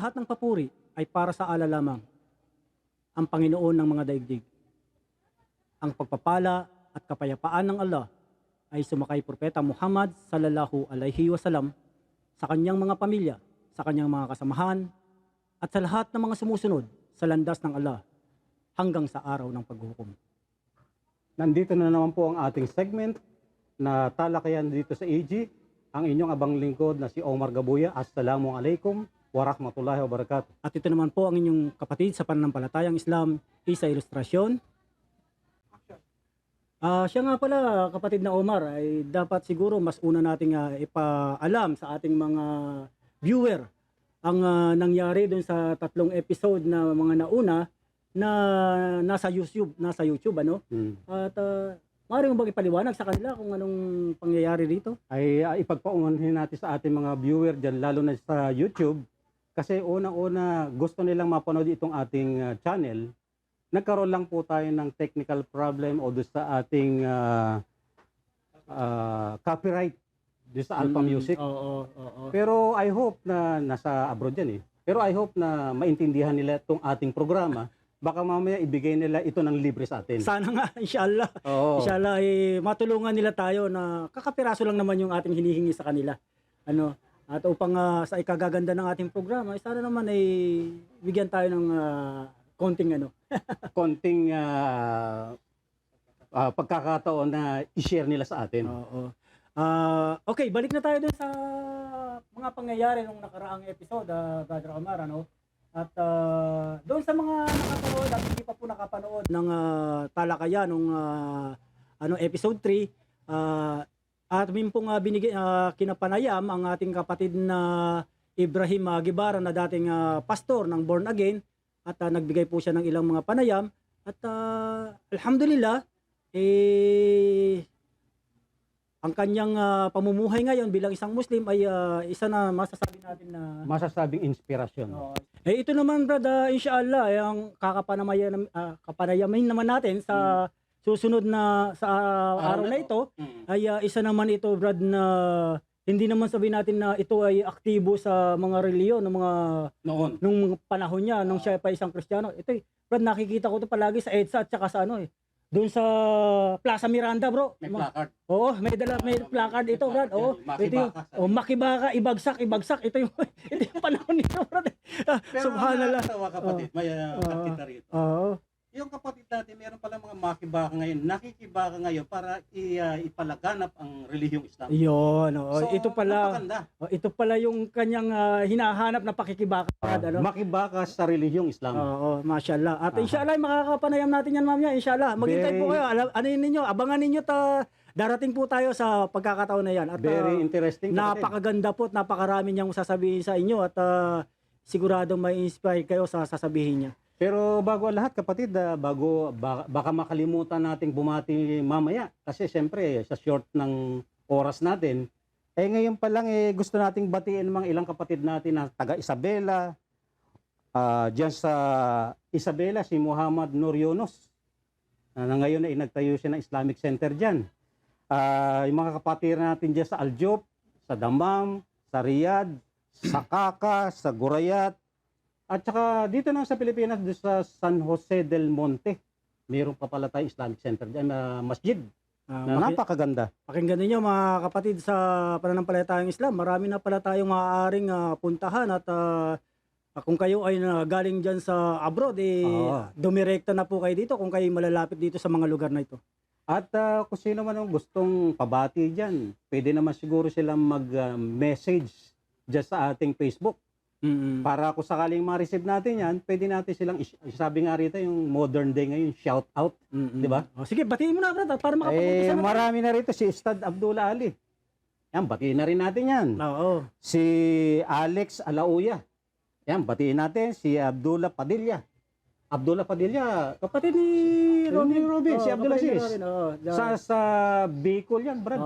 lahat ng papuri ay para sa Allah lamang, ang Panginoon ng mga daigdig. Ang pagpapala at kapayapaan ng Allah ay sumakay Propeta Muhammad sallallahu alaihi wasallam sa kanyang mga pamilya, sa kanyang mga kasamahan, at sa lahat ng mga sumusunod sa landas ng Allah hanggang sa araw ng paghukom. Nandito na naman po ang ating segment na talakayan dito sa AG. Ang inyong abang lingkod na si Omar Gabuya. Assalamualaikum warahmatullahi wabarakatuh. At ito naman po ang inyong kapatid sa pananampalatayang Islam, Isa Ilustrasyon. Siya nga pala, kapatid na Omar, ay dapat siguro mas una nating ipaalam sa ating mga viewer ang nangyari dun sa 3 episode na mga nauna na nasa YouTube ano? At maaari mo bang ipaliwanag sa kanila kung anong pangyayari dito? Ay ipagpaungahin natin sa ating mga viewer dyan, lalo na sa YouTube. Kasi unang-una gusto nilang mapanood itong ating channel. Nagkaroon lang po tayo ng technical problem o doon sa ating copyright doon sa Alpha Music. Oo. Pero I hope na nasa abroad yan eh. Pero I hope na maintindihan nila itong ating programa. Baka mamaya ibigay nila ito ng libre sa atin. Sana nga, inshallah. Oo. Inshallah, matulungan nila tayo na kakapiraso lang naman yung ating hinihingi sa kanila. At upang sa ikagaganda ng ating programa, sana naman ay bigyan tayo ng konting pagkakataon na i-share nila sa atin. Oo. Okay, balik na tayo dun sa mga pangyayari nung nakaraang episode, Brother Omar, ano? At doon sa mga nakapanood at hindi pa po nakapanood ng talakayan nung episode 3, at min pong kinapanayam ang ating kapatid na Ibrahim Gibara na dating pastor ng Born Again, at nagbigay po siya ng ilang mga panayam at alhamdulillah ang kanyang pamumuhay ngayon bilang isang Muslim ay isa na masasabi natin na Masasabing inspirasyon. ito naman, brad, inshallah, ang kapanayamin naman natin sa susunod na sa araw na ito ay isa naman ito, brad, na hindi naman sabihin natin na ito ay aktibo sa mga reliyon ng mga nung panahon niya nung siya pa isang Kristiyano. Ito, brad, nakikita ko ito palagi sa EDSA at saka sa doon sa Plaza Miranda, bro. May placard. Oo, may placard ito, brad. Oo, ito yung makibaka, ibagsak. Ito yung panahon nito, brad. Pero Subhanallah. tawa kapatid, may kapatid rito. Oo. Yung kapatid natin, meron pala mga makibaka ngayon, nakikibaka ngayon para ipalaganap ang relihiyong Islam. Yun, oo. So, ito pala. napakaganda. Ito pala yung kanyang hinahanap na pakikibaka, brad, ano? Makibaka sa relihiyong Islam. Oo, mashallah. At inshallah, makakapanayam natin yan mamaya, inshallah. Maghintay po kayo. Abangan ninyo, darating po tayo sa pagkakataon na yan. At Very interesting. napakaganda po at napakarami niyang sasabihin sa inyo at sigurado may inspire kayo sa sasabihin niya. Pero bago ang lahat kapatid, baka makalimutan nating bumati mamaya. Kasi siyempre, sa short ng oras natin, ngayon pa lang gusto nating batiin mga ilang kapatid natin na taga Isabela. Diyan sa Isabela, si Muhammad Nur Yunus. Na ngayon ay nagtayo siya ng Islamic Center diyan. Yung mga kapatid natin diyan sa Aljub, sa Damam, sa Riyadh, sa Kaka, sa Gurayat. At saka dito na sa Pilipinas, sa San Jose del Monte, mayroon pa pala tayo Islamic Center diyan, masjid. Na napakaganda. Pakinggan ninyo mga kapatid sa pananampalatayang Islam. Marami na pala tayong maaaring puntahan at kung kayo ay galing dyan sa abroad, dumirekta na po kayo dito kung kayo malalapit dito sa mga lugar na ito. At kung sino man ang gustong pabati dyan, pwede naman siguro silang mag-message dyan sa ating Facebook. Para kung sakaling ma-receive natin yan, pwede natin silang, sabi nga rito, yung modern day ngayon, shout out. Di ba? Sige, batiin mo na, brad, para makapapunta na. Marami na rito, si Ustad Abdullah Ali. Yan, batiin na rin natin yan. Oo. Si Alex Alauya. Yan, batiin natin. Si Abdullah Padilla. Kapatid ni Robin, si Abdullah Sis. Sa Bicol yan, brad.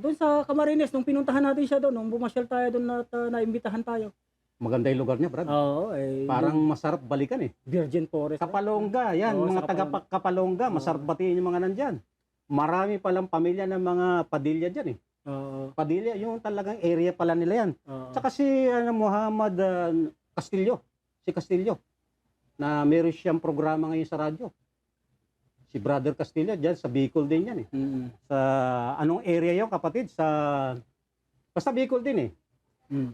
Doon sa Camarines, nung pinuntahan natin siya doon, nung bumasyal tayo doon at naimbitahan tayo. Maganda yung lugar niya, brad. Oo. Parang masarap balikan eh. Virgin Forest. Kapalongga, yan. Mga taga Kapalongga, masarap batiin yung mga nandyan. Marami palang pamilya ng mga Padilla dyan eh. Padilla, yung talagang area pala nila yan. Tsaka si Muhammad Castillo. Si Castillo. Na meron siyang programa ngayon sa radyo. Si Brother Castillo, dyan sa Bicol din yan eh. Sa anong area yun, kapatid? Basta Bicol din eh.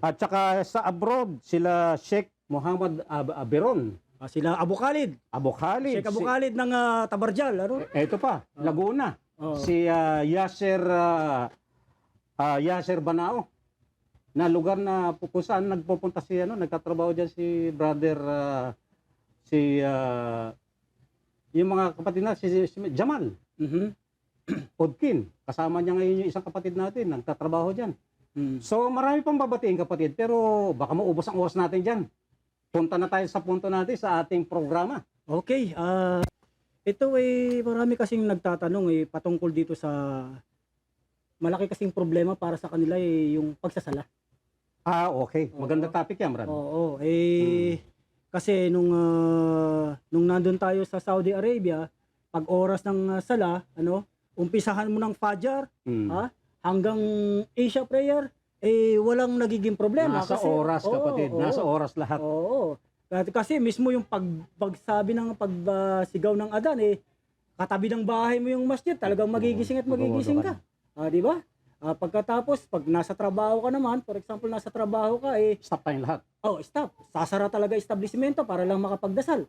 At saka sa abroad, sila Sheikh Muhammad Aberon. Sila Abu Khalid. Abu Khalid. Sheikh Abu Khalid ng Tabarjal. Ano? Ito pa, Laguna. Oo. Si Yasser Banao. Na lugar na kung saan nagpupunta si nagtatrabaho diyan si brother yung mga kapatid na si Jamal Podkin. Kasama niya ngayon yung isang kapatid natin nagtatrabaho diyan. So marami pang babatiin kapatid pero baka maubos ang oras natin diyan. Punta na tayo sa punto natin sa ating programa. Okay, ito ay marami kasing nagtatanong patungkol dito sa malaki kasing problema para sa kanila yung pagsasala. Okay. Maganda topic yan, Brad. Oo, kasi nung nandun tayo sa Saudi Arabia, pag oras ng sala, umpisahan mo ng Fajr, hanggang Isha prayer, walang nagiging problema. Nasa kasi, oras, kapatid. Nasa oras lahat. Oo. Kasi mismo yung pagsabi ng pagsigaw ng adan, katabi ng bahay mo yung masjid, talagang magigising at magigising ka. Di ba? Pagkatapos, pag nasa trabaho ka naman, for example, nasa trabaho ka, Stop tayong lahat. stop. Sasara talaga establishmento para lang makapagdasal.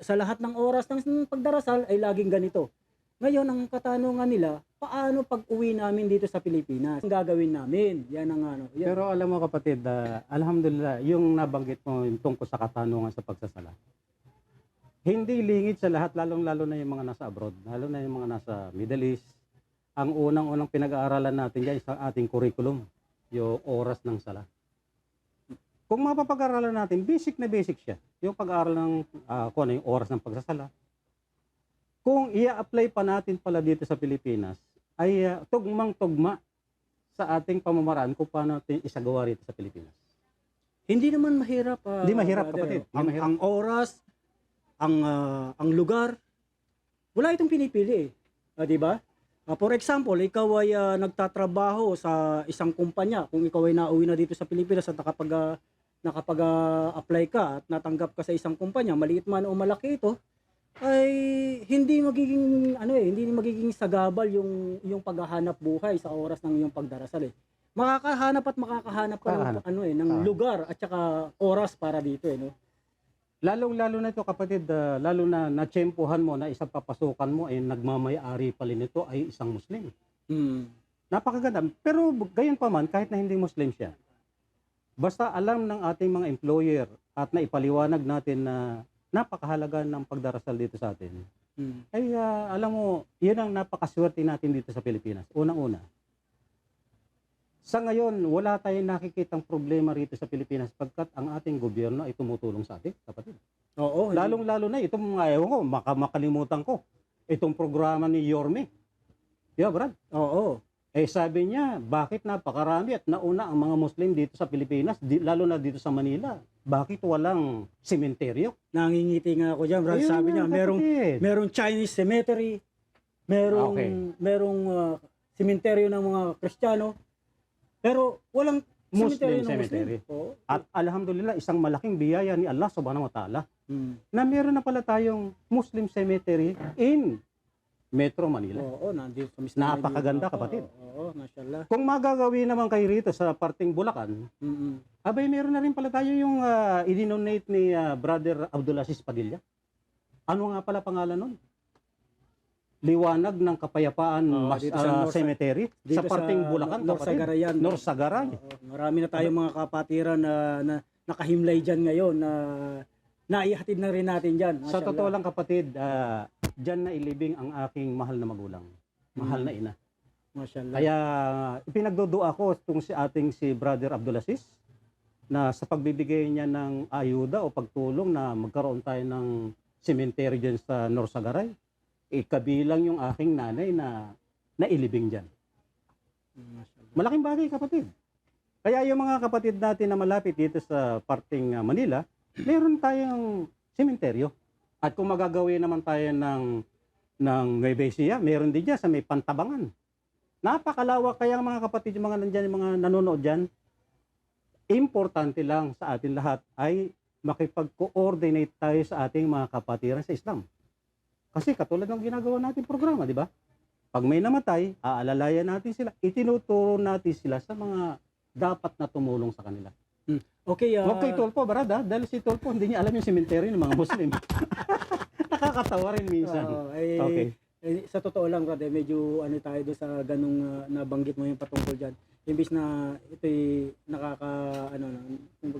Sa lahat ng oras ng pagdarasal ay laging ganito. Ngayon, ang katanungan nila, paano pag uwi namin dito sa Pilipinas? Ang gagawin namin? Yan ang yan. Pero alam mo kapatid, alhamdulillah, yung nabanggit mo yung tungkol sa katanungan sa pagsasala, hindi lingid sa lahat, lalong-lalo na yung mga nasa abroad, lalo na yung mga nasa Middle East. Ang unang-unang pinag-aaralan natin dyan sa ating curriculum, yung oras ng sala. Kung mapapag-aralan natin, basic na basic siya. Yung pag-aaral ng kung ano yung oras ng pagsasala. Kung i-apply pa natin pala dito sa Pilipinas, ay tugmang-tugma sa ating pamamaraan kung paano natin isagawa rito sa Pilipinas. Hindi naman mahirap. Hindi mahirap, brother. kapatid. Hindi mahirap. Ang oras, ang lugar, wala itong pinipili di ba? For example, ikaw ay nagtatrabaho sa isang kumpanya. Kung ikaw ay nauwi na dito sa Pilipinas at nakapag-apply ka at natanggap ka sa isang kumpanya, maliit man o malaki ito, ay hindi magiging sagabal yung paghahanap buhay sa oras ng iyong pagdarasal makakahanap ka ng lugar at saka oras para dito no. Lalong-lalo na ito kapatid, lalo na natsyempohan mo na isang papasukan mo ay nagmamay-ari pala nito ay isang Muslim. Napakaganda. Pero gayon pa man, kahit na hindi Muslim siya, basta alam ng ating mga employer at naipaliwanag natin na napakahalaga ng pagdarasal dito sa atin, ay alam mo, yun ang napakaswerte natin dito sa Pilipinas. Unang-una, sa ngayon, wala tayong nakikitang problema rito sa Pilipinas pagkat ang ating gobyerno ay tumutulong sa atin, kapatid. Oo. Lalong-lalo na itong mga ewan ko, makalimutan ko, itong programa ni Yorme. Yeah, Brad. Oo. Sabi niya, bakit napakarami at nauna ang mga Muslim dito sa Pilipinas, lalo na dito sa Manila, bakit walang sementeryo? Nangingiti nga ako dyan, Brad. Ayun Sabi nga, niya, kapatid. merong Chinese cemetery, merong sementeryo ng mga Kristiyano, pero walang Muslim cemetery ng cemetery. Muslim. Oo. At alhamdulillah, isang malaking biyaya ni Allah subhanahu wa ta'ala na meron na pala tayong Muslim cemetery in Metro Manila. Oo, nandito sa mismo. Napakaganda, kapatid. Oo, mashallah. Kung magagawin naman kayo rito sa parting Bulacan, abay meron na rin pala tayo yung i-donate ni Brother Abdulaziz Padilla. Ano nga pala pangalan nun? Liwanag ng Kapayapaan dito sa Cemetery sa parting Bulacan, kapatid. Norsagaray. Marami na tayong mga kapatiran na nakahimlay dyan ngayon na naihatid na rin natin dyan. Sa totoo lang kapatid, dyan na ilibing ang aking mahal na magulang. Mahal na ina. Mashallah. Kaya ipinagdudua ko itong si Brother Abdulaziz na sa pagbibigay niya ng ayuda o pagtulong na magkaroon tayo ng cemetery dyan sa Norsagaray. Kabilang yung aking nanay na nailibing dyan. Malaking bagay, kapatid. Kaya yung mga kapatid natin na malapit dito sa parting Manila, meron tayong sementeryo. At kung magagawin naman tayo ng Nueva Ecija, meron din dyan sa may Pantabangan. Napakalawak, kaya mga kapatid, yung mga nandyan, yung mga nanonood dyan, importante lang sa atin lahat ay makipag-coordinate tayo sa ating mga kapatiran sa Islam. Kasi katulad ng ginagawa natin programa, di ba? Pag may namatay, aalalayan natin sila. Itinuturo natin sila sa mga dapat na tumulong sa kanila. Okay, Huwag kay Tulpo, barada, dahil si Tulpo hindi niya alam yung sementeryo ng mga Muslim. Nakakatawa rin minsan. Okay. Sa totoo lang, brad, medyo ano tayo doon sa ganung nabanggit mo yung patungkol dyan. Imbis na ito'y kumbaga,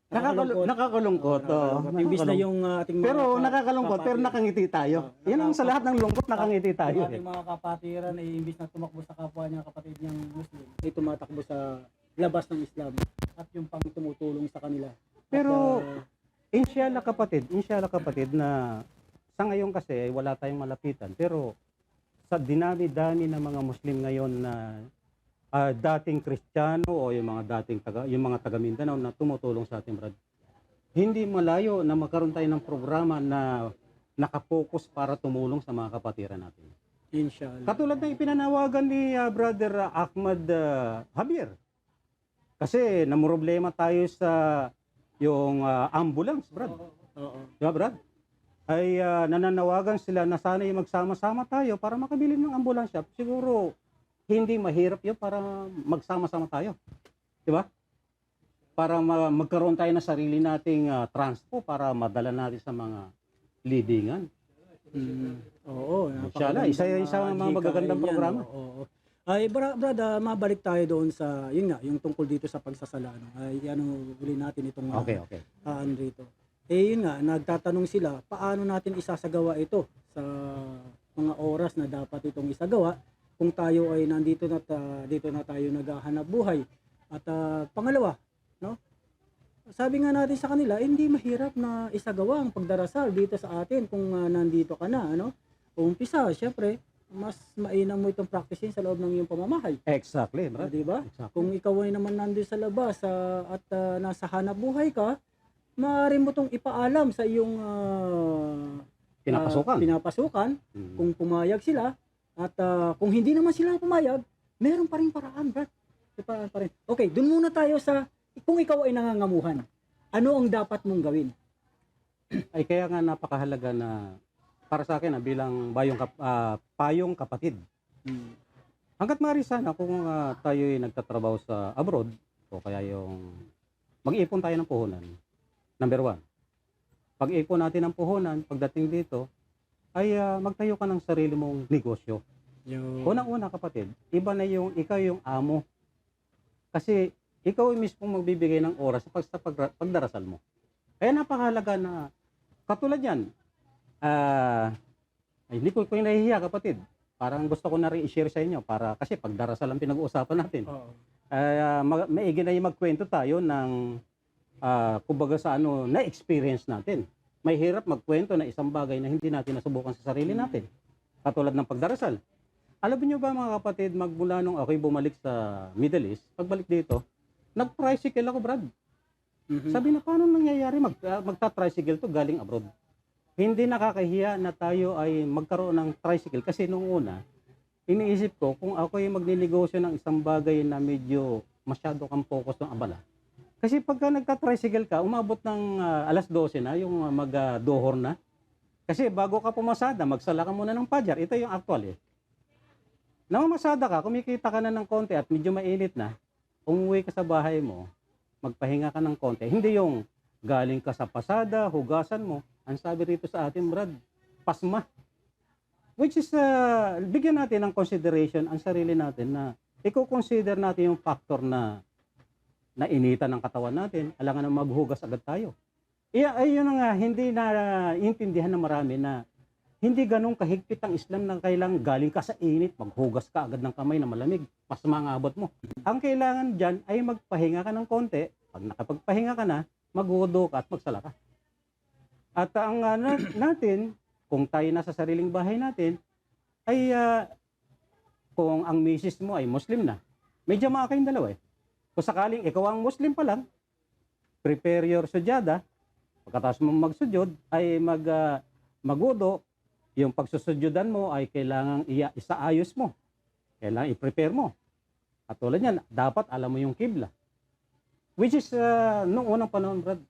Nakakalungkot. Imbis na yung ating mga pero nakakalungkot, pero kapatiran, nakangiti tayo. Yan ang sa lahat ng lungkot, nakangiti tayo. yung ating mga kapatiran ay imbis na tumakbo sa kapwa niya, kapatid niyang Muslim, ay tumatakbo sa labas ng Islam at yung pang tumutulong sa kanila. Pero inshallah kapatid na sa ngayon kasi ay wala tayong malapitan. Pero sa dinami-dami ng mga Muslim ngayon na dating Kristiyano o yung mga taga Mindanao na tumutulong sa atin, brad. Hindi malayo na magkaroon tayo ng programa na nakapokus para tumulong sa mga kapatiran natin. Inshallah. Katulad ng ipinanawagan ni Brother Ahmad Javier. Kasi namroblema tayo sa yung ambulance, brad. Oo. Diba, brad? Ay nananawagan sila na sana ay magsama-sama tayo para makabili ng ambulansya. Siguro hindi mahirap yun para magsama-sama tayo. Diba? Para magkaroon tayo ng sarili nating transpo para madala natin sa mga leadingan. Oo. Inshallah, isa mga magagandang programa. Oo. Ay, brad, mabalik tayo doon sa, yun nga, yung tungkol dito sa pagsasala. Ay, uli natin itong Okay. rito. Yun nga, nagtatanong sila, paano natin isasagawa ito sa mga oras na dapat itong isagawa kung tayo ay nandito dito na tayo naghahanap buhay. At pangalawa, no? Sabi nga natin sa kanila, hindi mahirap na isagawa ang pagdarasal dito sa atin kung nandito ka na, ano? Umpisa, syempre, mas mainam mo itong practicein sa loob ng iyong pamamahay. Exactly, brad. Di ba? Exactly. Kung ikaw ay naman nandun sa labas at nasa hanap buhay ka, maaari mo itong ipaalam sa iyong pinapasukan kung pumayag sila. At kung hindi naman sila pumayag, meron pa rin paraan, brad. Paraan pa rin. Okay, dun muna tayo sa, kung ikaw ay nangangamuhan, ano ang dapat mong gawin? Ay kaya nga napakahalaga na para sa akin bilang payong kapatid. Hanggat maaari sana kung tayo ay nagtatrabaho sa abroad o kaya yung mag-ipon tayo ng puhunan. Number 1. Pag-ipon natin ng puhunan, pagdating dito, ay magtayo ka ng sarili mong negosyo. Unang-una kapatid, iba na yung ikaw yung amo. Kasi ikaw ay mismo magbibigay ng oras sa pagdarasal mo. Kaya napakahalaga na katulad yan. Hindi ko nahihiya kapatid. Parang gusto ko na rin i-share sa inyo kasi pagdarasal ang pinag-uusapan natin. Maigi na yung magkwento tayo ng kumbaga sa na-experience natin. May hirap magkwento na isang bagay na hindi natin nasubukan sa sarili natin. Katulad ng pagdarasal. Alam niyo ba mga kapatid, magmula nung ako'y bumalik sa Middle East, pagbalik dito, nag-tricycle ako, brad. Sabi na, paano nangyayari magta-tricycle to galing abroad? Hindi nakakahiya na tayo ay magkaroon ng tricycle kasi nung una, iniisip ko kung ako ay magninegosyo ng isang bagay na medyo masyado kang focus ng abala. Kasi pagka nagta-tricycle ka, umabot ng alas 12 na, yung mag-dohor na. Kasi bago ka pumasada, magsala ka muna ng pajar. Ito yung actual eh. Namamasada ka, kumikita ka na ng konti at medyo mainit na, umuwi ka sa bahay mo, magpahinga ka ng konti. Hindi yung galing ka sa pasada, hugasan mo. Ang sabi rito sa atin, brad, pasma. Which is, bigyan natin ng consideration ang sarili natin na i-consider natin yung factor na initan ng katawan natin, alangan na maghugas agad tayo. Ayun nga, hindi na intindihan ng marami na hindi ganun kahigpit ang Islam na kailangan galing ka sa init, maghugas ka agad ng kamay na malamig, pasma ang abot mo. Ang kailangan dyan ay magpahinga ka ng konti, pag nakapagpahinga ka na, maghudo ka at magsala ka. At ang natin, kung tayo nasa sariling bahay natin, ay kung ang misis mo ay Muslim na, may jamaa kayong dalawa eh. Kung sakaling ikaw ang Muslim pa lang, prepare your sudyada, pagkatapos mo magsujud, ay magudo, yung pagsusudyodan mo ay kailangang isaayos mo. Kailangan i-prepare mo. At tulad yan, dapat alam mo yung kibla. Which is, nung unang panahon, Brad,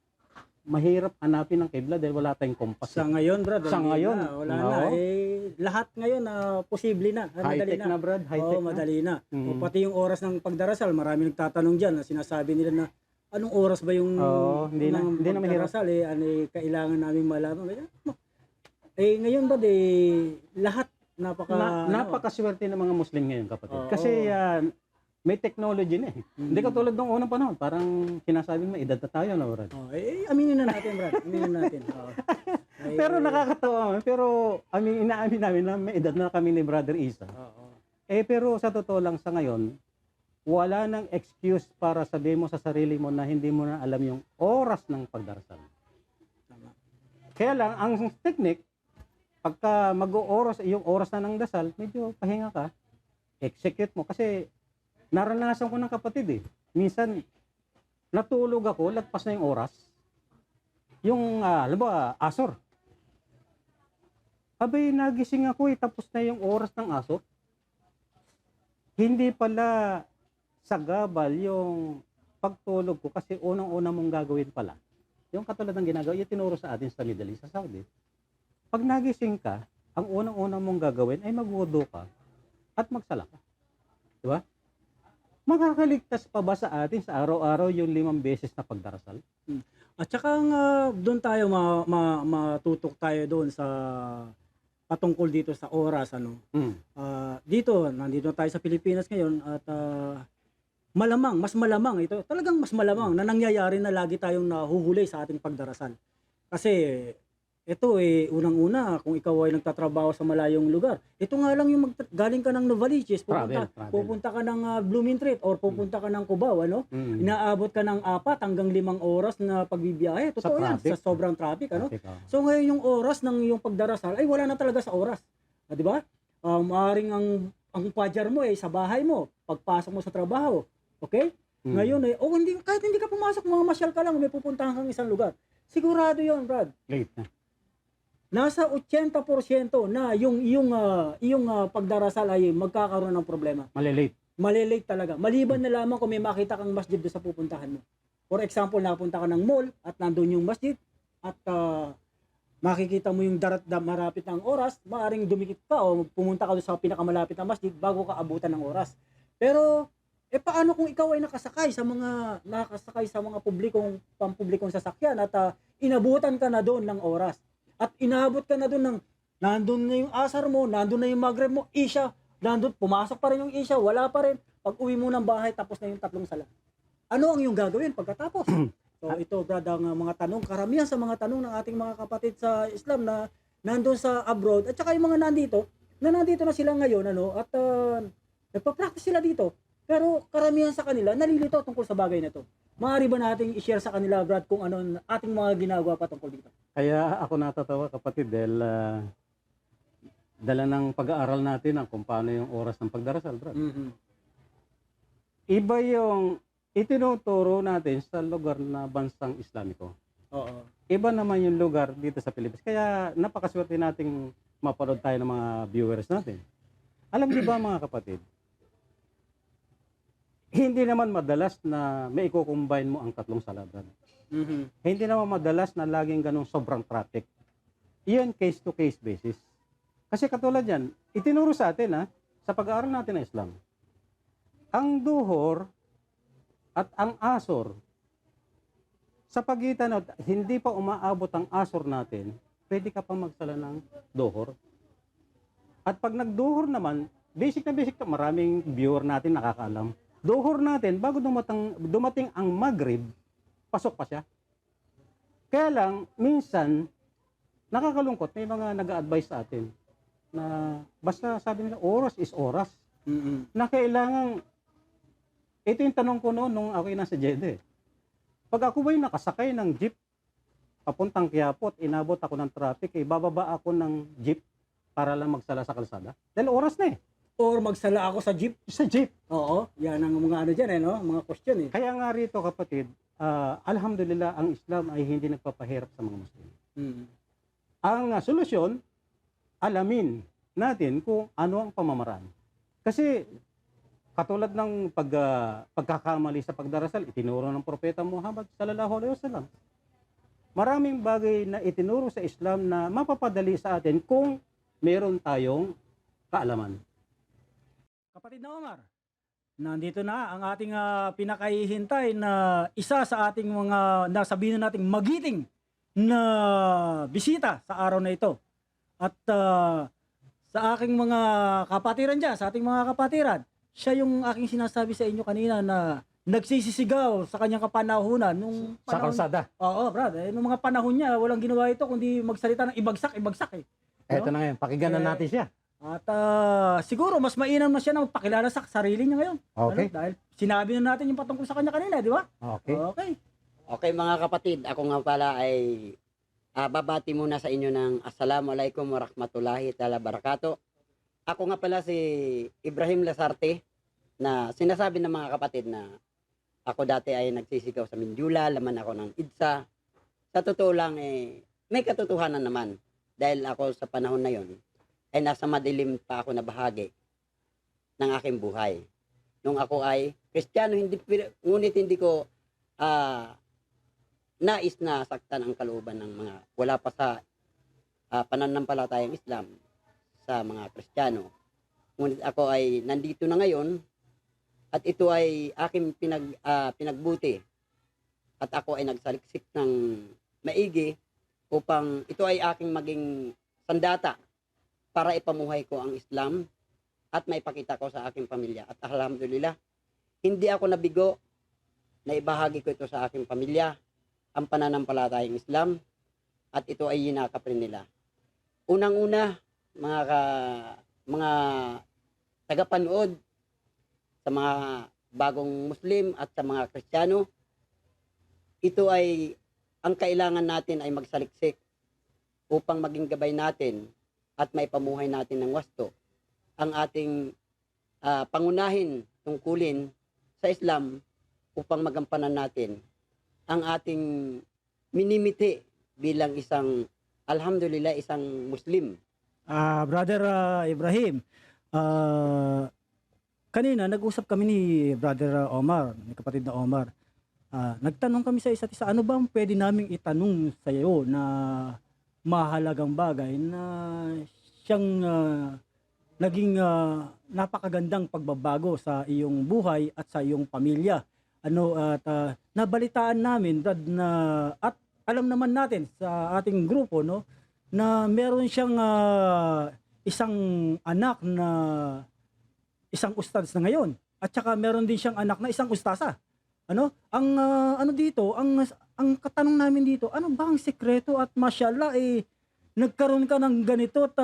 mahirap hanapin ng kibla dahil wala tayong kompas. Sa ngayon, Brad, Sa hindi ngayon, na, wala oo. na. Lahat ngayon posible na. Madali High-tech na, Brad. High-tech Oo, na. madali na. Mm. O, pati yung oras ng pagdarasal, marami nagtatanong dyan na sinasabi nila na anong oras ba yung Oo, hindi na mahirap. pagdarasal kailangan namin malaman. Ngayon ba lahat Napakaswerte ng mga Muslim ngayon, kapatid. Oo. Kasi may technology na eh. Hindi katulad ng unang panahon. Parang sinasabi mo, edad na tayo na, Brad. aminin na natin, Brad. Aminin natin. Oo. Pero nakakatawa. Pero inaamin namin na may edad na kami ni Brother Isa. Oo. Pero sa totoo lang sa ngayon, wala nang excuse para sabihin mo sa sarili mo na hindi mo na alam yung oras ng pagdarasal. Tama. Kaya lang, ang technique, pagka yung oras na ng dasal, medyo pahinga ka, execute mo. Kasi naranasan ko ng kapatid eh. Minsan, natulog ako, lagpas na yung oras. Yung, alam ba, asor. Abay, nagising ako tapos na yung oras ng asor. Hindi pala sagabal yung pagtulog ko kasi unang-una mong gagawin pala. Yung katulad ng ginagawa, yung tinuro sa atin sa Middle East, sa Saudi. Pag nagising ka, ang unang-una mong gagawin ay magwudu ka at magsala ka. Di ba? Makakaligtas pa ba sa atin sa araw-araw yung 5 beses na pagdarasal? At saka doon tayo matutok tayo doon sa patungkol dito sa oras nandito tayo sa Pilipinas ngayon at mas malamang talagang mas malamang na nangyayari na lagi tayong nahuhuli sa ating pagdarasal. Kasi unang-una kung ikaw ay nagtatrabaho sa malayong lugar, ito nga lang yung galing ka ng Novaliches, Travel. pupunta ka ng Blumentritt or pupunta ka ng Cubao, inaabot ka ng 4 hanggang 5 oras na pagbibiyahe. Totoo yan, sa sobrang traffic, So ngayon yung oras ng yung pagdarasal ay wala na talaga sa oras. Di ba? Maaring ang pajar mo sa bahay mo, pagpasok mo sa trabaho. Okay? Ngayon kahit hindi ka pumasok, mamasyal ka lang, may pupuntahan kang isang lugar. Sigurado 'yon, Brad. Late na. Nasa 80% na yung pagdarasal ay magkakaroon ng problema. Malilate talaga. Maliban na lamang kung may makita kang masjid doon sa pupuntahan mo. For example, napunta ka ng mall at nandun yung masjid at makikita mo yung marapit ng oras, maaaring dumikit ka o pumunta ka doon sa pinakamalapit na masjid bago ka abutan ng oras. Pero paano kung ikaw ay nakasakay sa mga pampublikong sasakyan at inabutan ka na doon ng oras? At inaabot ka na doon nandun na yung asar mo, nandun na yung maghrib mo, isya, pumasok pa rin yung isya, wala pa rin. Pag uwi mo ng bahay, tapos na yung 3 sala. Ano ang iyong gagawin pagkatapos? So ito, Brad, ang mga tanong, karamihan sa mga tanong ng ating mga kapatid sa Islam na nandun sa abroad, at saka yung mga nandito na sila ngayon, at nagpa-practice sila dito. Pero karamihan sa kanila, nalilito tungkol sa bagay na ito. Maaari ba nating i-share sa kanila, Brad, kung ano ang ating mga ginagawa patungkol dito? Kaya ako natatawa, kapatid, dahil dala ng pag-aaral natin kung paano yung oras ng pagdarasal, Brad. Iba yung itinuturo natin sa lugar na bansang Islamiko. Oo. Iba naman yung lugar dito sa Pilipinas. Kaya napakaswerte nating mapanood tayo ng mga viewers natin. Alam niyo ba, mga kapatid, hindi naman madalas na may i-combine mo ang 3 sala, Brad. Hindi naman madalas na laging ganong sobrang traffic. Iyon case-to-case basis. Kasi katulad yan, itinuro sa atin sa pag-aaral natin ng Islam. Ang duhor at ang asor, sa pagitan na hindi pa umaabot ang asor natin, pwede ka pang magsala ng duhor. At pag nagduhor naman, basic na maraming viewer natin nakakaalam. Duhor natin, bago dumating ang Maghrib, pasok pa siya. Kaya lang, minsan, nakakalungkot, may mga nag-a-advise sa atin na basta sabi nila, oras is oras. Na kailangan, ito yung tanong ko noon nung ako nasa Jeddah. Pag ako ba'y nakasakay ng jeep, papuntang Quiapo at inabot ako ng traffic, bababa ako ng jeep para lang magsala sa kalsada. Dahil oras na Or magsala ako sa jeep. Sa jeep. Oo, yan ang mga dyan mga question Kaya nga rito, kapatid, alhamdulillah, ang Islam ay hindi nagpapahirap sa mga Muslim. Ang solusyon, alamin natin kung ano ang pamamaraan. Kasi Katulad ng pagkakamali sa pagdarasal, itinuro ng Propeta Muhammad sallallahu alaihi wasallam. Maraming bagay na itinuro sa Islam na mapapadali sa atin kung meron tayong kaalaman. Kapatid na Omar, nandito na ang ating pinakahihintay na isa sa ating mga nasabihin nating magiting na bisita sa araw na ito. At sa aking mga kapatiran dyan, sa ating mga kapatiran, siya yung aking sinasabi sa inyo kanina na nagsisisigaw sa kanyang kapanahunan nung Sa panahon. kalsada. Oo, brad. Nung mga panahon niya, walang ginawa ito kundi magsalita ng ibagsak eh. Eto na ngayon, pakinggan na Eh, natin siya. At siguro mas mainam na siya na magpakilala sa sarili niya ngayon. Okay. Dahil sinabi na natin yung patungkol sa kanya kanina, di ba? Okay. Okay. Okay mga kapatid, ako nga pala ay babati muna sa inyo ng Assalamualaikum warahmatullahi ta'ala barakato. Ako nga pala si Ibrahim Lasarte na sinasabi ng mga kapatid na ako dati ay nagsisigaw sa Mindula, laman ako ng IDSA. Sa totoo lang may katotohanan naman dahil ako sa panahon na yon ay nasa madilim pa ako na bahagi ng aking buhay. Nung ako ay Kristiyano, ngunit hindi ko nais na saktan ang kalooban ng mga wala pa sa pananampalatayang Islam sa mga Kristiyano. Ngunit ako ay nandito na ngayon at ito ay aking pinagbuti at ako ay nagsaliksik ng maigi upang ito ay aking maging sandata para ipamuhay ko ang Islam at maipakita ko sa aking pamilya. At alhamdulillah, hindi ako nabigo na ibahagi ko ito sa aking pamilya ang pananampalatayang Islam at ito ay yinakap rin nila. Unang-una, mga tagapanood sa mga bagong Muslim at sa mga Kristiyano, ito ay ang kailangan natin ay magsaliksik upang maging gabay natin at maipamuhay natin ng wasto ang ating pangunahin tungkulin sa Islam upang magampanan natin ang ating minimiti bilang isang, alhamdulillah, isang Muslim. Brother Ibrahim, kanina nag-usap kami ni Brother Omar, ni kapatid na Omar. Nagtanong kami sa isa't isa, ano ba ang pwede naming itanong sa iyo na mahalagang bagay na siyang naging napakagandang pagbabago sa iyong buhay at sa iyong pamilya. Nabalitaan namin, Brad, na at alam naman natin sa ating grupo, no, na meron siyang isang anak na isang ustads na ngayon at saka meron din siyang anak na isang ustasa. Ang dito, ang katanong namin dito, ano ba ang sekreto at mashallah nagkaroon ka ng ganito at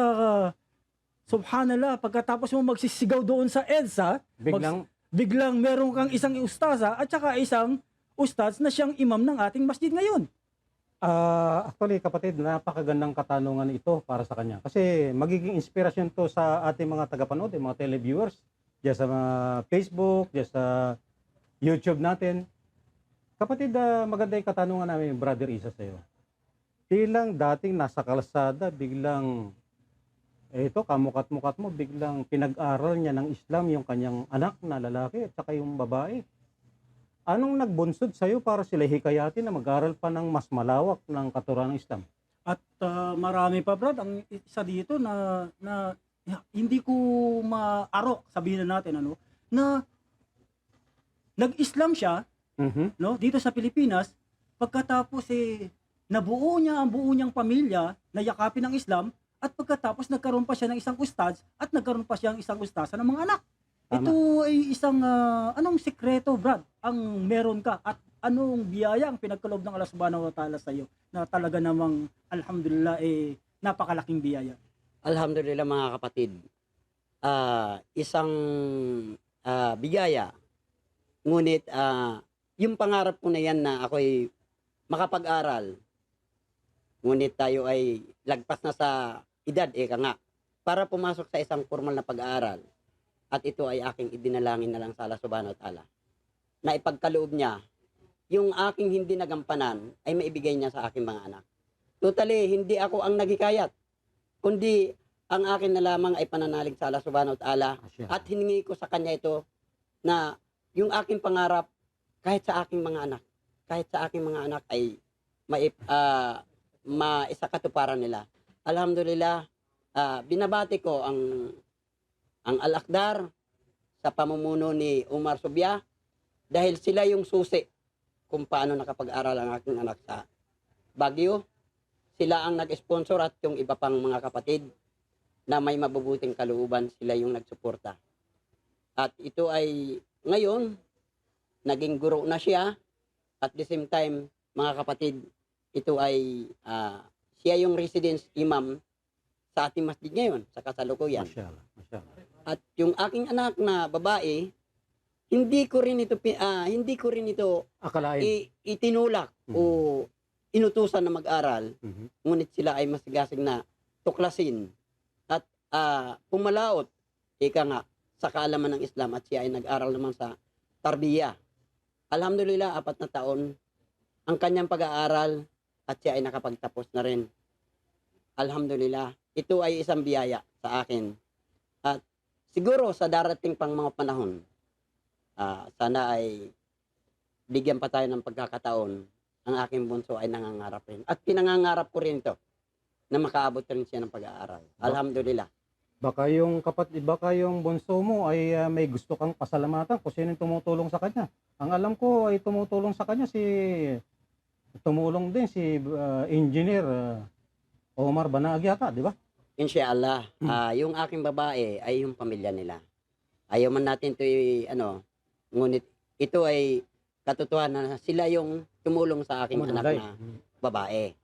subhanallah, pagkatapos mo magsisigaw doon sa EDSA, biglang meron kang isang ustasa at saka isang ustads na siyang imam ng ating masjid ngayon. Actually, kapatid, napakagandang katanungan ito para sa kanya. Kasi magiging inspirasyon to sa ating mga tagapanood, mga televiewers, dyan sa mga Facebook, dyan sa YouTube natin. Kapatid, maganda yung katanungan namin, Brother Isa, sa'yo. Bilang dating nasa kalsada, biglang, kamukat-mukat mo, biglang pinag-aral niya ng Islam yung kanyang anak na lalaki at saka yung babae. Anong nagbunsod sa'yo para sila hikayatin na mag-aral pa ng mas malawak ng katuruan ng Islam? At marami pa, Brad, ang isa dito na hindi ko maarok, sabihin na natin, na nag-Islam siya, no, dito sa Pilipinas, pagkatapos nabuo niya ang buo niyang pamilya na yakapin ng Islam, at pagkatapos nagkaroon pa siya ng isang ustads at nagkaroon pa siya ng isang ustasa ng mga anak. Tama. Ito ay isang anong sekreto, Brad, ang meron ka at anong biyaya ang pinagkaloob ng Allah Subhanahu wa Ta'ala sa iyo na talaga namang alhamdulillah napakalaking biyaya. Alhamdulillah mga kapatid, isang biyaya. Ngunit yung pangarap ko na yan na ako'y makapag-aral, ngunit tayo ay lagpas na sa edad, nga, para pumasok sa isang formal na pag-aaral. At ito ay aking idinalangin na lang sa Allah Subhanahu wa Ta'ala na ipagkaloob niya yung aking hindi nagampanan ay maibigay niya sa aking mga anak. Totally, hindi ako ang naghikayat, kundi ang akin na lamang ay pananalig sa Allah Subhanahu wa Ta'ala at hiningi ko sa kanya ito na yung aking pangarap kahit sa aking mga anak ay maisakatuparan nila. Alhamdulillah, binabati ko ang Al-Akdar sa pamumuno ni Umar Subya dahil sila yung susi kung paano nakapag-aral ang aking anak sa Baguio. Sila ang nag-sponsor at yung iba pang mga kapatid na may mabubuting kalooban, sila yung nagsuporta. At ito ay ngayon, naging guro na siya. At the same time, mga kapatid, ito ay siya yung residence imam sa ating masjid ngayon, sa kasalukuyan. Masyaallah, masyaallah. At yung aking anak na babae, hindi ko rin ito Akalain. itinulak o inutusan na mag-aral, Mhm. ngunit sila ay masigasig na tuklasin at pumalaot sa kaalaman ng Islam at siya ay nag-aral naman sa Tarbiya. Alhamdulillah, 4 na taon ang kanyang pag-aaral at siya ay nakapagtapos na rin. Alhamdulillah, ito ay isang biyaya sa akin. At siguro sa darating pang mga panahon, sana ay bigyan pa tayo ng pagkakataon. Ang aking bunso ay nangangarap rin. At pinangangarap ko rin to na makaabot rin siya ng pag-aaral. Alhamdulillah. Baka yung bunso mo ay may gusto kang pasalamatan kung sino yung tumutulong sa kanya. Ang alam ko ay tumulong din si Engineer Omar Banag yata, di ba? Inshallah, yung aking babae ay yung pamilya nila. Ayaw man natin ito ngunit ito ay katotohanan na sila yung tumulong sa aking anak na babae.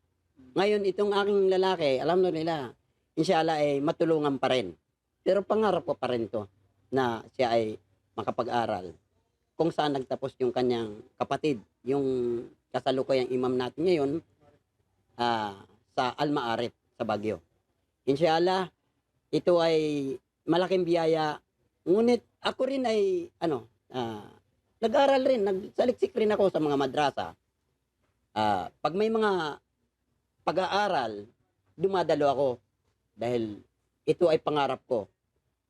Ngayon, itong aking lalaki, alhamdulillah, inshallah ay matulungan pa rin. Pero pangarap ko pa rin to na siya ay makapag-aral. Kung saan nagtapos yung kanyang kapatid, yung kasalukuyang imam natin ngayon, sa Al-Ma'arif sa Baguio. Inshallah, ito ay malaking biyaya. Ngunit ako rin ay nag-aral rin, nagsaliksik rin ako sa mga madrasa. Pag may mga pag-aaral, dumadalo ako dahil ito ay pangarap ko.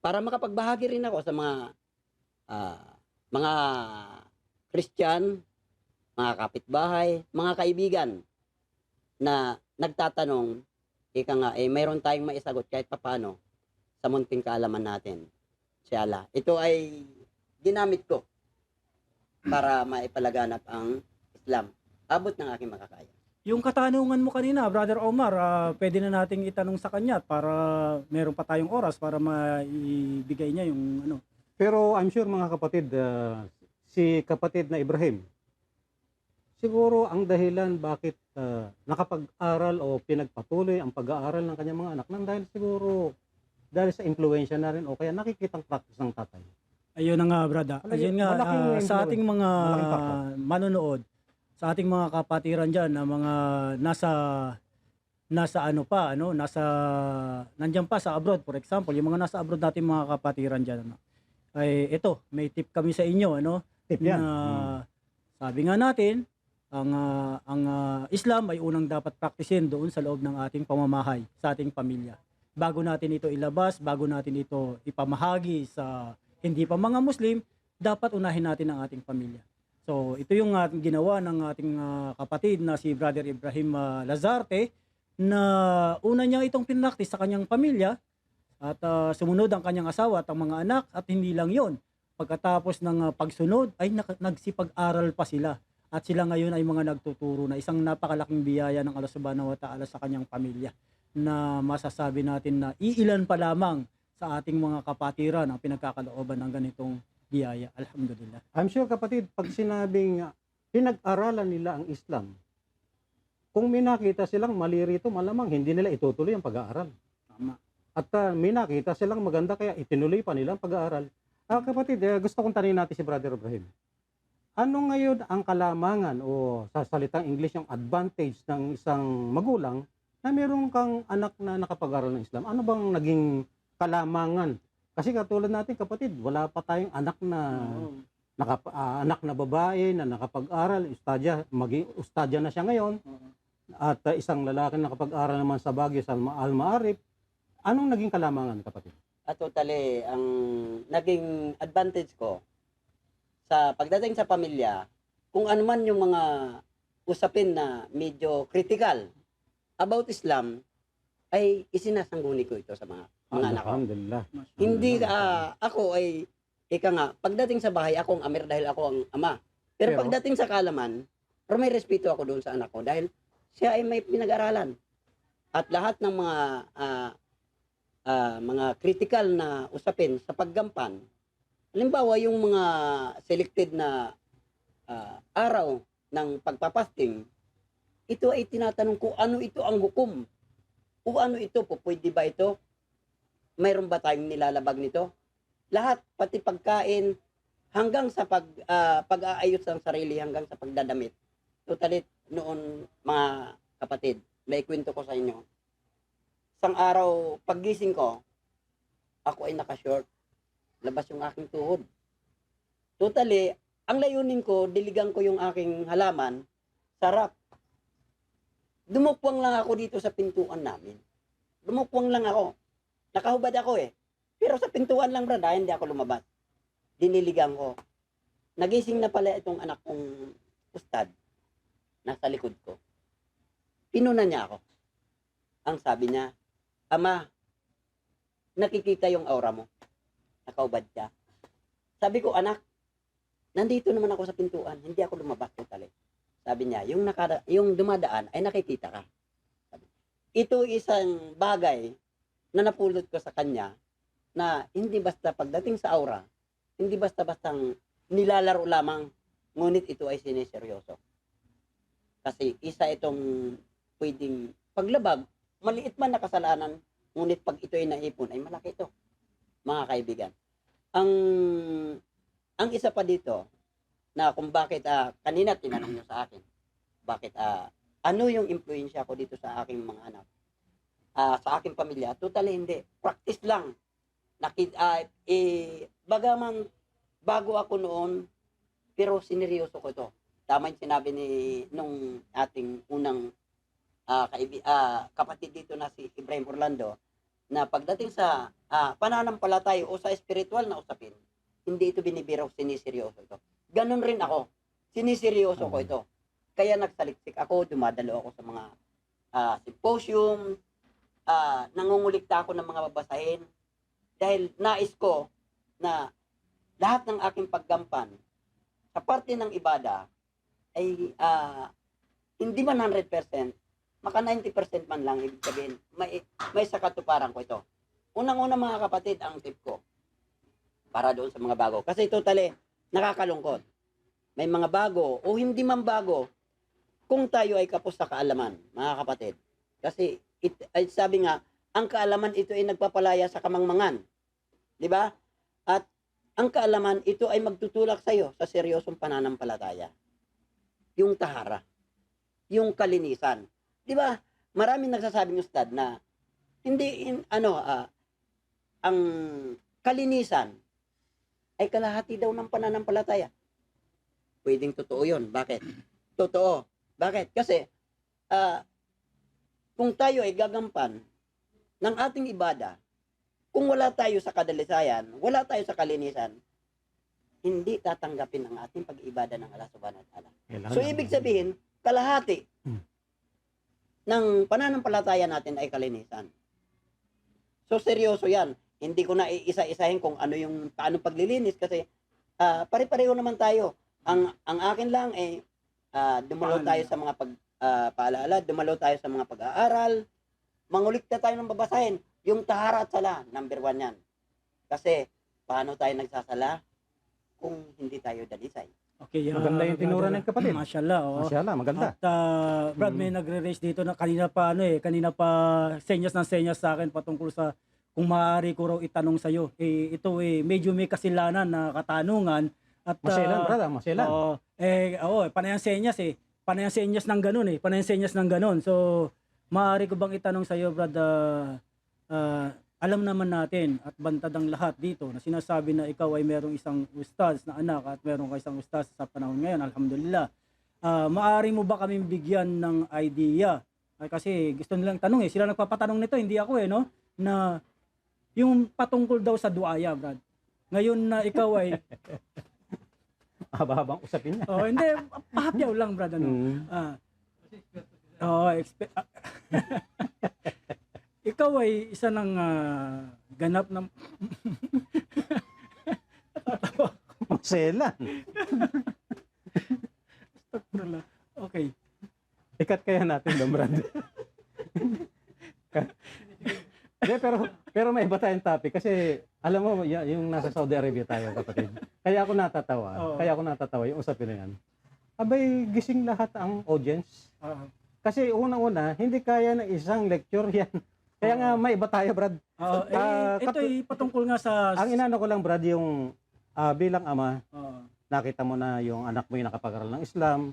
Para makapagbahagi rin ako sa mga Christian, mga kapitbahay, mga kaibigan na nagtatanong, mayroon tayong maisagot kahit papano sa munting kaalaman natin. Inshallah. Ito ay ginamit ko para maipalaganap ang Islam. Abot ng aking makakaya. Yung katanungan mo kanina, Brother Omar, pwede na nating itanong sa kanya para meron pa tayong oras para maibigay niya yung ano. Pero I'm sure mga kapatid, si kapatid na Ibrahim, siguro ang dahilan bakit nakapag-aral o pinagpatuloy ang pag-aaral ng kanyang mga anak nang dahil sa impluwensya na rin o kaya nakikitang practice ng tatay. Ayun na nga, brada. Ayun nga, sa ating mga manonood, sa ating mga kapatiran dyan na mga nandiyan pa sa abroad, for example, yung mga nasa abroad natin mga kapatiran dyan, ay ito, may tip kami sa inyo, Tip yan. Sabi nga natin, ang Islam ay unang dapat praktisin doon sa loob ng ating pamamahay, sa ating pamilya. Bago natin ito ilabas, bago natin ito ipamahagi sa hindi pa mga Muslim, dapat unahin natin ang ating pamilya. So, ito yung ginawa ng ating kapatid na si Brother Ibrahim Lazarte na una niya itong pinraktis sa kanyang pamilya at sumunod ang kanyang asawa at ang mga anak at hindi lang yon. Pagkatapos ng pagsunod ay nagsipag-aral pa sila at sila ngayon ay mga nagtuturo na isang napakalaking biyaya ng Allah Subhanahu wa Ta'ala sa kanyang pamilya na masasabi natin na iilan pa lamang sa ating mga kapatiran ang pinagkakalooban ng ganitong biyaya. Alhamdulillah. I'm sure kapatid, pag sinabing pinag-aralan nila ang Islam, kung may nakita silang mali rito, malamang hindi nila itutuloy ang pag-aaral. Tama. At may nakita silang maganda kaya itinuloy pa nila ang pag-aaral. Kapatid, gusto kong tanungin natin si Brother Ibrahim. Ano ngayon ang kalamangan o sa salitang English yung advantage ng isang magulang na meron kang anak na nakapag-aral ng Islam? Ano bang naging kalamangan? Kasi katulad natin kapatid, wala pa tayong anak na babae na nakapag-aral, ustadya na siya ngayon. At isang lalaki na nakapag-aral naman sa Baguio sa Al-Ma'arif. Anong naging kalamangan kapatid? Totally, ang naging advantage ko sa pagdating sa pamilya, kung ano man yung mga usapin na medyo critical about Islam, ay isinasangguni ko ito sa mga anak ko. Alhamdulillah. Hindi ako ay ika nga, pagdating sa bahay ako ang amir dahil ako ang ama. Pero Pero- pagdating sa kaalaman, pero may respeto ako doon sa anak ko dahil siya ay may pinag-aralan. At lahat ng mga critical na usapin sa paggampan, halimbawa yung mga selected na araw ng pagpapasting, ito ay tinatanong ko ano ito ang hukom o ano ito po, pwede ba ito? Mayroon ba tayong nilalabag nito? Lahat, pati pagkain, hanggang sa pag-aayos ng sarili, hanggang sa pagdadamit. Totally, noon mga kapatid, may kwento ko sa inyo. Isang araw, paggising ko, ako ay naka-short. Labas yung aking tuhod. Totally, ang layunin ko, diligan ko yung aking halaman, sarap. Dumukwang lang ako dito sa pintuan namin. Dumukwang lang ako. Nakahubad ako eh. Pero sa pintuan lang, brad, hindi ako lumabas. Diniligan ko. Nagising na pala itong anak kong ustad. Nasa likod ko. Pinuna niya ako. Ang sabi niya, Ama, nakikita yung aura mo. Nakaubad siya. Sabi ko, anak, nandito naman ako sa pintuan. Hindi ako lumabas totally. Sabi niya, yung dumadaan ay nakikita ka. Sabi, ito isang bagay na napulot ko sa kanya na hindi basta pagdating sa aura, hindi basta-bastang nilalaro lamang, ngunit ito ay sineseryoso. Kasi isa itong pwedeng paglabag, maliit man na kasalanan, ngunit pag ito ay naipon, ay malaki ito, mga kaibigan. Ang isa pa dito, na kung bakit, kanina tinanong nyo sa akin, bakit, ano yung impluensya ko dito sa aking mga anak, sa aking pamilya, totally hindi. Practice lang. Bagaman bago ako noon, pero sineryoso ko ito. Tama yung sinabi nung ating unang kapatid dito na si Ibrahim Orlando, na pagdating sa pananampalataya o sa spiritual na usapin, hindi ito binibiro, siniseryoso ito. Ganon rin ako. Siniseryoso ko ito. Kaya nagsaliksik ako, dumadalo ako sa mga symposium, nangungulikta ako ng mga babasahin, dahil nais ko na lahat ng aking paggampan sa parte ng ibada ay hindi man 100%, maka 90% man lang, ibig sabihin, may sakatuparan ko ito. Unang-una mga kapatid, ang tip ko, para doon sa mga bago. Kasi totally, nakakalungkot. May mga bago o hindi man bago, kung tayo ay kapos sa kaalaman, mga kapatid. Kasi sabi nga, ang kaalaman ito ay nagpapalaya sa kamangmangan. Di ba? At ang kaalaman ito ay magtutulak sa iyo sa seryosong pananampalataya. Yung tahara, yung kalinisan. Di ba? Maraming nagsasabing ustad na ang kalinisan ay kalahati daw ng pananampalataya. Pwedeng totoo yun. Bakit? Totoo. Bakit? Kasi kung tayo ay gagampan ng ating ibada, kung wala tayo sa kadalisayan, wala tayo sa kalinisan, hindi tatanggapin ang ating pag-ibada ng Allah subhanahu wa ta'ala. So, ibig sabihin, kalahati ng pananampalataya natin ay kalinisan. So, seryoso yan. Hindi ko na iisa-isahin kung paano paglilinis kasi pare-pareho naman tayo. Ang akin lang ay dumalo tayo sa mga paalala, dumalo tayo sa mga pag-aaral, mangulikta tayo ng babasahin. Yung tahara at sala, number 1 yan. Kasi, paano tayo nagsasala kung hindi tayo dalisay? Okay, Maganda yung tinura ng kapatid. Mashallah, oh. Masyaallah, maganda. At Brad, may nagre-raise dito na kanina pa senyas ng senyas sa akin patungkol sa kung maaari ko raw itanong sa iyo. Ito medyo may kasilanan na katanungan at Maselan, brother, maselan. panayang senyas Panayang senyas ng ganun Panayang senyas ng ganun. So, maaari ko bang itanong sa iyo, Brad, alam naman natin at bantad ang lahat dito na sinasabi na ikaw ay merong isang ustaz na anak at meron ka isang ustaz sa panahon ngayon, alhamdulillah. Maaari mo ba kaming bigyan ng idea? Kasi gusto nilang tanong sila nagpapatanong nito, hindi ako no? Na yung patungkol daw sa duaya, Brad. Ngayon na ikaw ay haba-habang usapin niya. Oh, hindi, pahapyaw lang, brad, ano. Mm. Ikaw ay isa ng ganap ng Maselan. okay. Ikat kaya natin doon, Brad. Hindi, pero may iba tayong topic kasi alam mo yung nasa Saudi Arabia tayo, kapatid. Kaya ako natatawa. Oo. Kaya ako natatawa yung usapin na yan. Abay, gising lahat ang audience. Kasi unang-una, hindi kaya ng isang lecture yan. Kaya nga may iba tayo, Brad. Ito ay patungkol nga sa Ang inano ko lang, Brad, yung bilang ama, Oo. nakita mo na yung anak mo yung nakapag-aral ng Islam.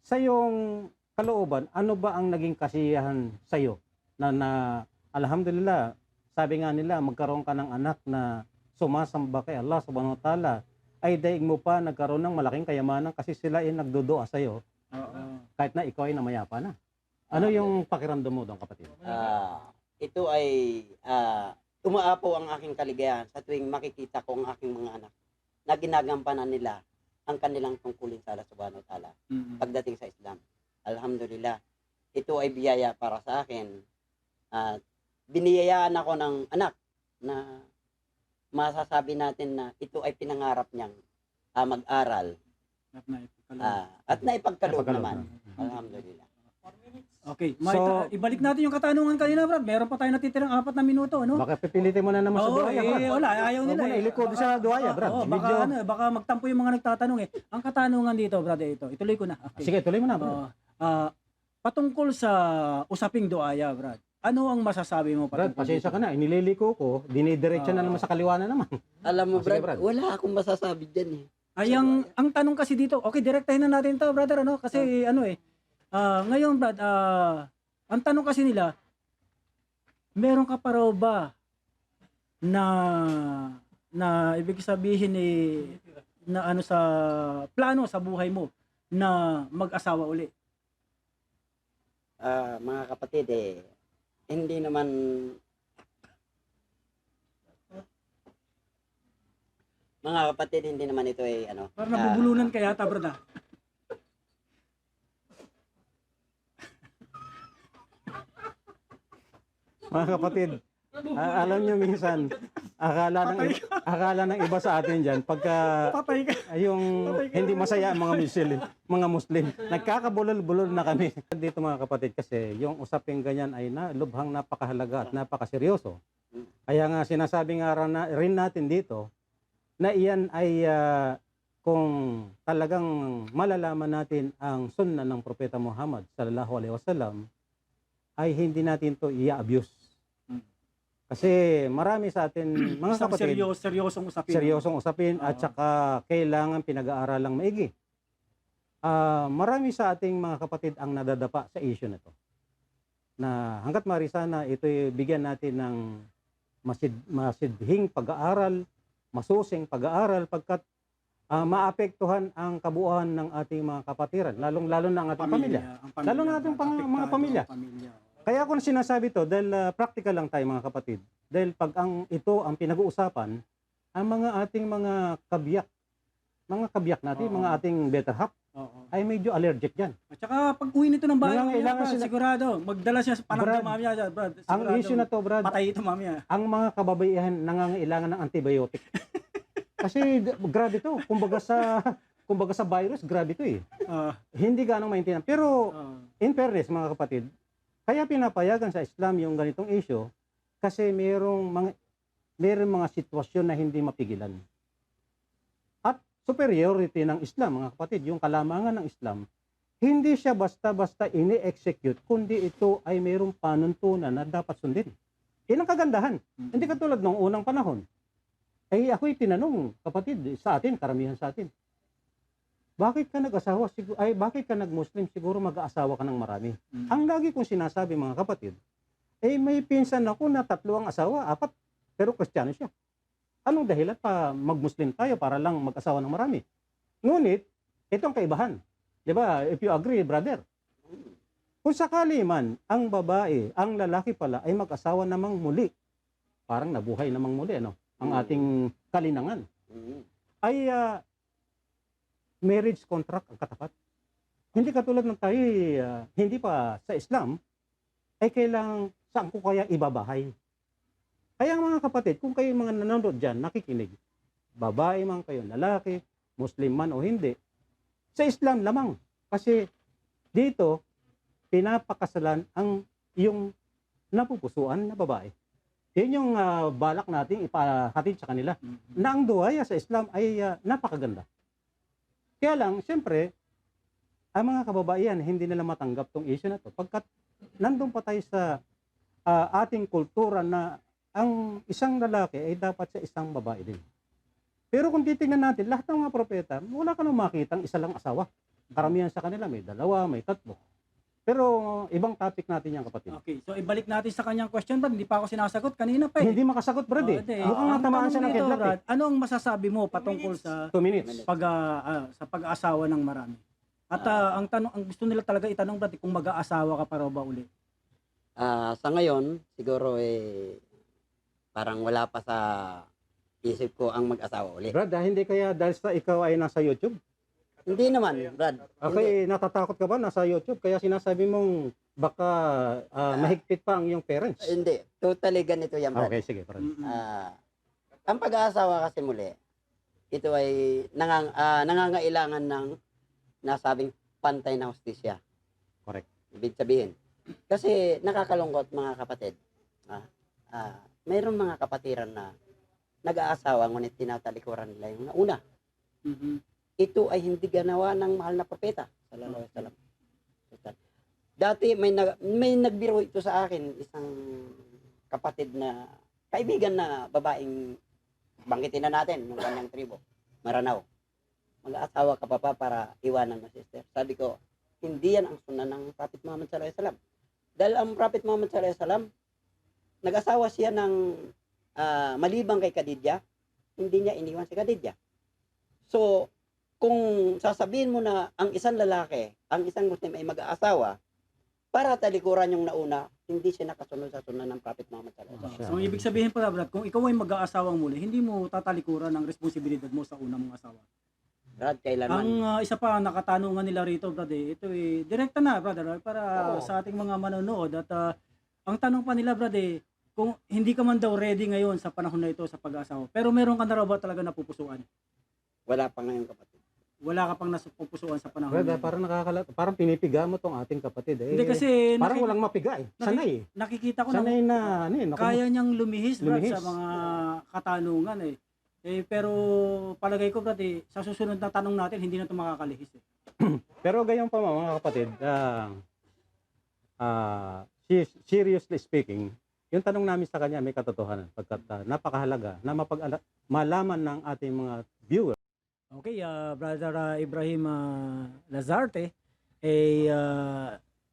Sa yung kalooban, ano ba ang naging kasiyahan sa'yo? Na alhamdulillah, sabi nga nila, magkaroon ka ng anak na sumasamba kay Allah subhanahu wa ta'ala, ay daig mo pa nagkaroon ng malaking kayamanan kasi sila ay nagduduwa sa'yo, Oo. kahit na ikaw ay namayapa na. Ano yung pakiramdam mo doon, kapatid? Ito ay umaapaw ang aking kaligayahan sa tuwing makikita ko ang aking mga anak na ginagampanan nila ang kanilang tungkulin sa Allah subhanahu wa ta'ala pagdating sa Islam. Alhamdulillah. Ito ay biyaya para sa akin. At biniyayaan ako ng anak na masasabi natin na ito ay pinangarap niyang mag-aral at naipagkaloob naman. Alhamdulillah. Okay, So- ibalik natin yung katanungan kanina, Brad. Meron pa tayong natitirang 4 na minuto, no? Baka pipilitin mo na naman sa Oo, duwaya, Brad. wala, ayaw nila. Huwag mo na ilikod sa duwaya, Brad. Oo, baka magtampo yung mga nagtatanong eh. Ang katanungan dito, Brad, ito. Ituloy ko na. Okay. Sige, tuloy mo na, Brad. Patungkol sa usaping duaya, Brad. Ano ang masasabi mo Brad, patungkol pasensya dito? ka na. Iniliko ko. Dinidiretso na naman sa kaliwa na naman. Alam mo, Sige, Brad, Brad. wala akong masasabi dyan eh. Ay, ang tanong kasi dito, okay, direktahin na natin to, brother, ano? Kasi ngayon, Brad, ang tanong kasi nila, meron ka pa raw ba na ibig sabihin na ano sa plano sa buhay mo na mag-asawa uli? Mga kapatid hindi naman ito ay Parang nabubulunan ka yata, Brad. Mga kapatid, alam nyo minsan, akala ng iba sa atin dyan, pagka Patay ka. yung hindi masaya ang mga Muslim, nagkakabulol-bulol na kami. Dito mga kapatid, kasi yung usaping ganyan ay lubhang napakahalaga at napakaseryoso. Kaya nga sinasabi nga rin natin dito, na iyan ay kung talagang malalaman natin ang sunna ng Propeta Muhammad sallallahu alaihi wasallam, ay hindi natin to i-abuse. Kasi marami sa atin, mga Isang kapatid, seryosong usapin. usapin at saka kailangan pinag-aaralang maigi. Marami sa ating mga kapatid ang nadadapa sa issue na to. Na hanggat maaari sana ito'y bigyan natin ng masidhing pag-aaral, masusing pag-aaral pagkat maapektuhan ang kabuuan ng ating mga kapatiran, lalong-lalo na ang ating pamilya. Lalo na ating mga pamilya. Kaya ako sinasabi to dahil practical lang tayo mga kapatid. Dahil pag ito ang pinag-uusapan, ang mga ating mga kabiyak natin, mga ating better half, ay medyo allergic yan. At saka pag uwi nito ng bahay, Kailangan sigurado, magdala siya sa panang Brad, mamaya, Brad. Ang issue na to, Brad, patay ito mamaya. ang mga kababaihan nangangailangan ng antibiotic. Kasi grabe to. Kumbaga sa virus, grabe to eh. Hindi ganong maintindihan. Pero in fairness mga kapatid, kaya pinapayagan sa Islam yung ganitong issue kasi merong mga sitwasyon na hindi mapigilan. At superiority ng Islam, mga kapatid, yung kalamangan ng Islam, hindi siya basta-basta ini-execute, kundi ito ay mayroong panuntunan na dapat sundin. Yan ang kagandahan. Hindi katulad ng unang panahon. Ay ako'y tinanong, kapatid, sa atin, karamihan sa atin, bakit ka nag-asawa? Bakit ka nag-Muslim? Siguro mag-aasawa ka ng marami. Ang lagi kong sinasabi, mga kapatid, may pinsan ako na 3 ang asawa, 4, pero Kristiyano siya. Anong dahilan pa mag-Muslim tayo para lang mag-asawa ng marami? Ngunit, ito ang kaibahan. Di ba? If you agree, brother. Kung sakali man, ang babae, ang lalaki pala, ay mag-asawa namang muli. Parang nabuhay namang muli, ano? Ang ating kalinangan. Ay, marriage contract ang katapat. Hindi katulad ng tayo, hindi pa sa Islam, ay kailangang saan ko kaya ibabahay. Kaya mga kapatid, kung kayo mga nanonood dyan, nakikinig, babae man kayo, lalaki, Muslim man o hindi, sa Islam lamang. Kasi dito, pinapakasalan ang yung napupusuan na babae. Yun yung balak nating ipahatid sa kanila. Na ang duwaya sa Islam ay napakaganda. Kaya lang, siyempre, ang mga kababaihan, hindi nila matanggap tong issue na to. Pagkat nandun pa tayo sa ating kultura na ang isang lalaki ay dapat sa isang babae din. Pero kung titingnan natin, lahat ng mga propeta, wala ka nang makitang isa lang asawa. Karamihan sa kanila, may dalawa, may tatlo. Pero ibang topic natin yan, kapatid. Okay, so ibalik natin sa kanyang question, Brad. Hindi pa ako sinasagot kanina pa eh. Hindi makasagot, Brad eh. Mukhang Ang natamaan tanong siya ng dito, kidlat eh. Brad, ano ang masasabi mo patungkol sa 2 minutes. sa pag-aasawa ng marami? At ang gusto nila talaga itanong, Brad, kung mag-aasawa ka pa raw ba uli? Sa ngayon, siguro parang wala pa sa isip ko ang mag-asawa uli. Brad, hindi kaya dahil sa ikaw ay nasa YouTube? Hindi naman, Brad. Okay, natatakot ka ba nasa YouTube? Kaya sinasabi mong baka mahigpit pa ang iyong parents. Hindi. Totally ganito yan, Brad. Okay, sige, Brad. Ang pag-aasawa kasi muli, ito ay nangangailangan ng nasabing pantay na hustisya. Correct. Ibig sabihin. Kasi nakakalungkot mga kapatid. Mayroong mga kapatiran na nag-aasawa ngunit tinatalikuran nila yung nauna. Ito ay hindi ganawa ng mahal na propeta. Sallallahu alaihi wasallam. Dati may nagbiro ito sa akin, isang kapatid na kaibigan na babaeng banggitin na natin ng kanyang tribo, Maranao. Mag-aasawa ka pa para iwanan mo sister. Sabi ko, hindi yan ang sunan ng Prophet Muhammad sallallahu alaihi wasallam. Dahil ang Prophet Muhammad sallallahu alaihi wasallam, nag-asawa siya ng malibang kay Khadijah, hindi niya iniwan si Khadijah. So, kung sasabihin mo na ang isang lalaki, ang isang Muslim ay mag-aasawa, para talikuran yung nauna, hindi siya nakasunod sa sunan ng Prophet Muhammad sallallahu alaihi wasallam. So, ibig sabihin pala, Brad, kung ikaw ay mag-aasawang muli, hindi mo tatalikuran ang responsibilidad mo sa unang mong asawa. Brad, kailanman. Ang isa pa nakatanungan nila rito, Brad, ito direkta na, brother, para sa ating mga manonood. At ang tanong pa nila, Brad, kung hindi ka man daw ready ngayon sa panahon na ito sa pag-aasawa, pero meron ka na raw ba talaga napupusuan? Wala pa ngayon kapatid. Wala ka pang napupusuan sa panahon Brad, na ito? parang pinipiga mo tong ating kapatid. Hindi kasi parang walang mapiga eh. Sanay eh. nakikita ko na Sanay na, kaya niyang lumihis, Brad, Lumihis. sa mga katanungan pero palagay ko, Brad, sa susunod na tanong natin, hindi na ito makakalihis Pero gayon pa mga kapatid, seriously speaking, yung tanong namin sa kanya may katotohanan pagkat napakahalaga na malaman ng ating mga viewers. Okay, Brother Ibrahim Lazarte,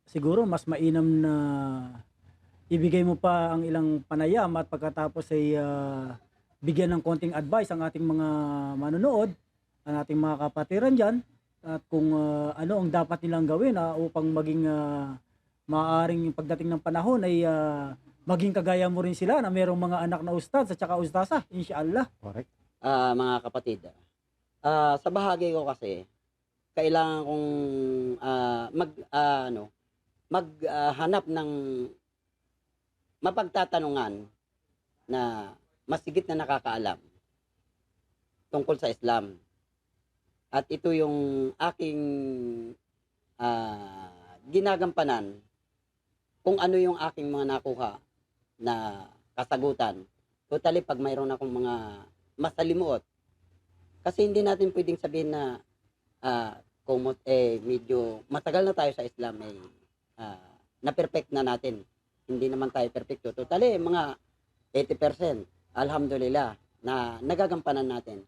siguro mas mainam na ibigay mo pa ang ilang panayam at pagkatapos bigyan ng konting advice ang ating mga manonood, ang ating mga kapatiran dyan, at kung ano ang dapat nilang gawin upang maging maaaring pagdating ng panahon ay maging kagaya mo rin sila na mayroong mga anak na ustad at saka ustasa, inshallah. Correct. Mga kapatid, sa bahagi ko kasi, kailangan kong maghanap ng mapagtatanungan na masigit na nakakaalam tungkol sa Islam. At ito yung aking ginagampanan kung ano yung aking mga nakuha na kasagutan. Totally, pag mayroon akong mga masalimuot, kasi hindi natin pwedeng sabihin na medyo matagal na tayo sa Islam na-perfect na natin. Hindi naman tayo perfecto. Totally, mga 80%, alhamdulillah, na nagagampanan natin.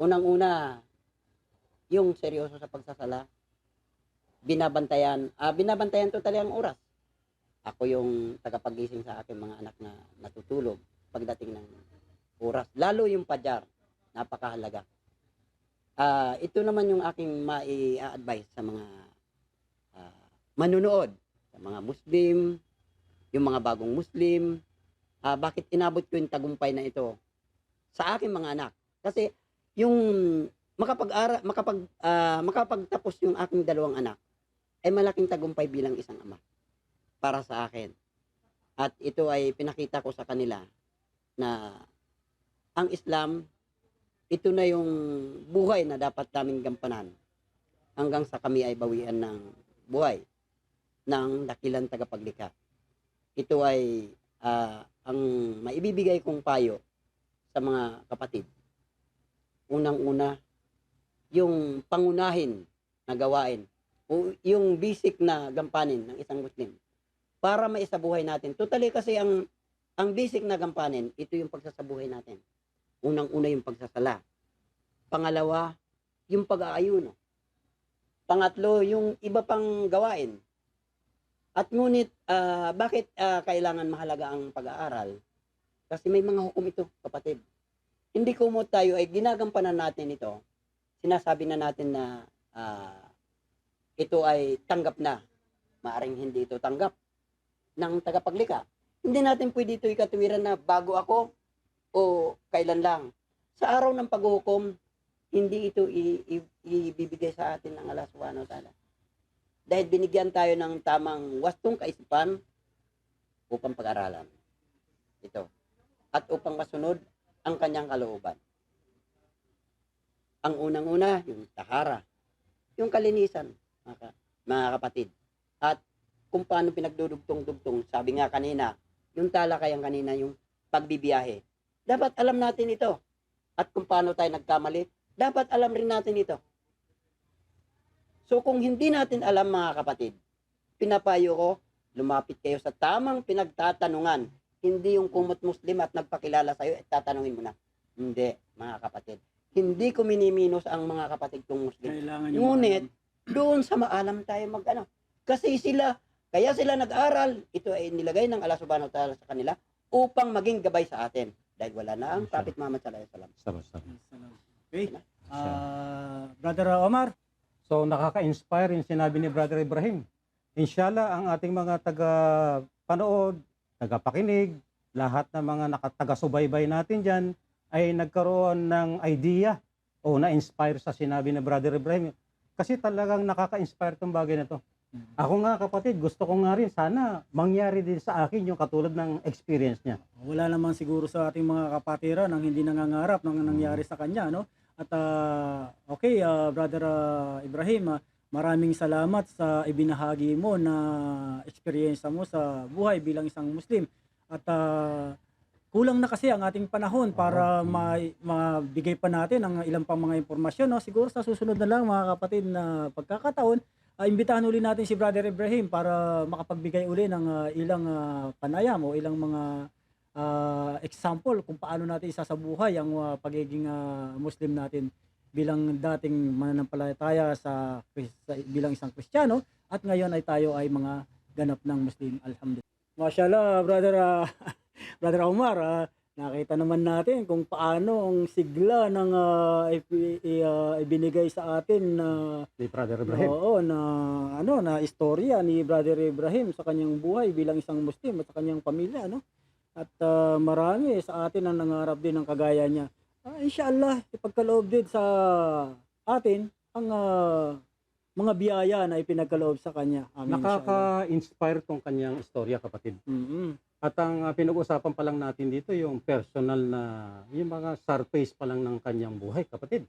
Unang-una, yung seryoso sa pagsasala, binabantayan totally ang oras. Ako yung tagapagising sa aking mga anak na natutulog pagdating ng oras. Lalo yung pajar, napakahalaga. Ito naman yung aking mai-advise sa mga manunood, sa mga Muslim, yung mga bagong Muslim. Bakit inabot ko yung tagumpay na ito sa aking mga anak? Kasi yung makapagtapos yung aking dalawang anak ay malaking tagumpay bilang isang ama para sa akin. At ito ay pinakita ko sa kanila na ang Islam, ito na yung buhay na dapat naming gampanan hanggang sa kami ay bawian ng buhay ng dakilang tagapaglikha. Ito ay ang maibibigay kong payo sa mga kapatid. Unang-una, yung pangunahin na gawain o yung basic na gampanin ng isang Muslim para maisabuhay natin. Totally kasi ang basic na gampanin, ito yung pagsasabuhay natin. Unang-una yung pagsasala. Pangalawa, yung pag-aayuno. Pangatlo, yung iba pang gawain. At ngunit, bakit kailangan mahalaga ang pag-aaral? Kasi may mga hukom ito, kapatid. Hindi kumot tayo ay ginagampanan natin ito. Sinasabi na natin na ito ay tanggap na. Maaring hindi ito tanggap ng tagapaglikha. Hindi natin pwede ito ikatuwiran na bago ako o kailan lang. Sa araw ng paghuhukom, hindi ito ibibigay sa atin ng Allah Subhanahu wa Ta'ala. Dahil binigyan tayo ng tamang wastong kaisipan upang pag-aralan. Ito. At upang masunod ang kanyang kalooban. Ang unang-una, yung tahara. Yung kalinisan, mga kapatid. At kung paano pinagdudugtong-dugtong. Sabi nga kanina, yung talakayang kanina, yung pagbibiyahe. Dapat alam natin ito. At kung paano tayo nagkamali, dapat alam rin natin ito. So kung hindi natin alam, mga kapatid, pinapayo ko, lumapit kayo sa tamang pinagtatanungan. Hindi yung kumot Muslim at nagpakilala sa'yo at tatanungin mo na. Hindi, mga kapatid. Hindi ko miniminos ang mga kapatid kong Muslim. Ngunit, doon sa maalam tayo mag-ano. Kasi kaya sila nag-aral, ito ay nilagay ng Allah Subhanahu wa Ta'ala sa kanila upang maging gabay sa atin. Dahil wala na ang Prophet Muhammad sallallahu alaihi wasallam. Okay. Brother Omar. So nakaka-inspire yung sinabi ni Brother Ibrahim. Inshallah, ang ating mga taga-panood, taga-pakinig, lahat ng mga taga-subaybay natin dyan, ay nagkaroon ng idea o na-inspire sa sinabi ni Brother Ibrahim. Kasi talagang nakaka-inspire tong bagay na to. Ako nga, kapatid, gusto ko nga rin sana mangyari din sa akin yung katulad ng experience niya. Wala naman siguro sa ating mga kapatiran ang hindi nangangarap ng nangyari sa kanya, no? At okay, Brother Ibrahim, maraming salamat sa ibinahagi mo na experience mo sa buhay bilang isang Muslim. At kulang na kasi ang ating panahon para mabigay pa natin ang ilang pang mga impormasyon, no? Siguro sa susunod na lang, mga kapatid, na pagkakataon, imbitahan uli natin si Brother Ibrahim para makapagbigay uli ng ilang panayam o ilang mga example kung paano natin isasabuhay ang pagiging Muslim natin bilang dating mananampalataya bilang isang Kristiyano at ngayon ay tayo ay mga ganap ng Muslim. Alhamdulillah. Mashallah, Brother Omar, nakita naman natin kung paano ang sigla ng ibinigay sa atin na Ni Brother Ibrahim. Oo, na istorya ni Brother Ibrahim sa kanyang buhay bilang isang Muslim at sa kanyang pamilya, no? At marami sa atin ang nangarap din ng kagaya niya. Inshallah, ipagkaloob din sa atin ang mga biyaya na ipinagkaloob sa kanya. Amin. Nakaka-inspire tong kanyang istorya, kapatid. At ang pinag-usapan pa lang natin dito yung personal na, yung mga surface pa lang ng kanyang buhay, kapatid.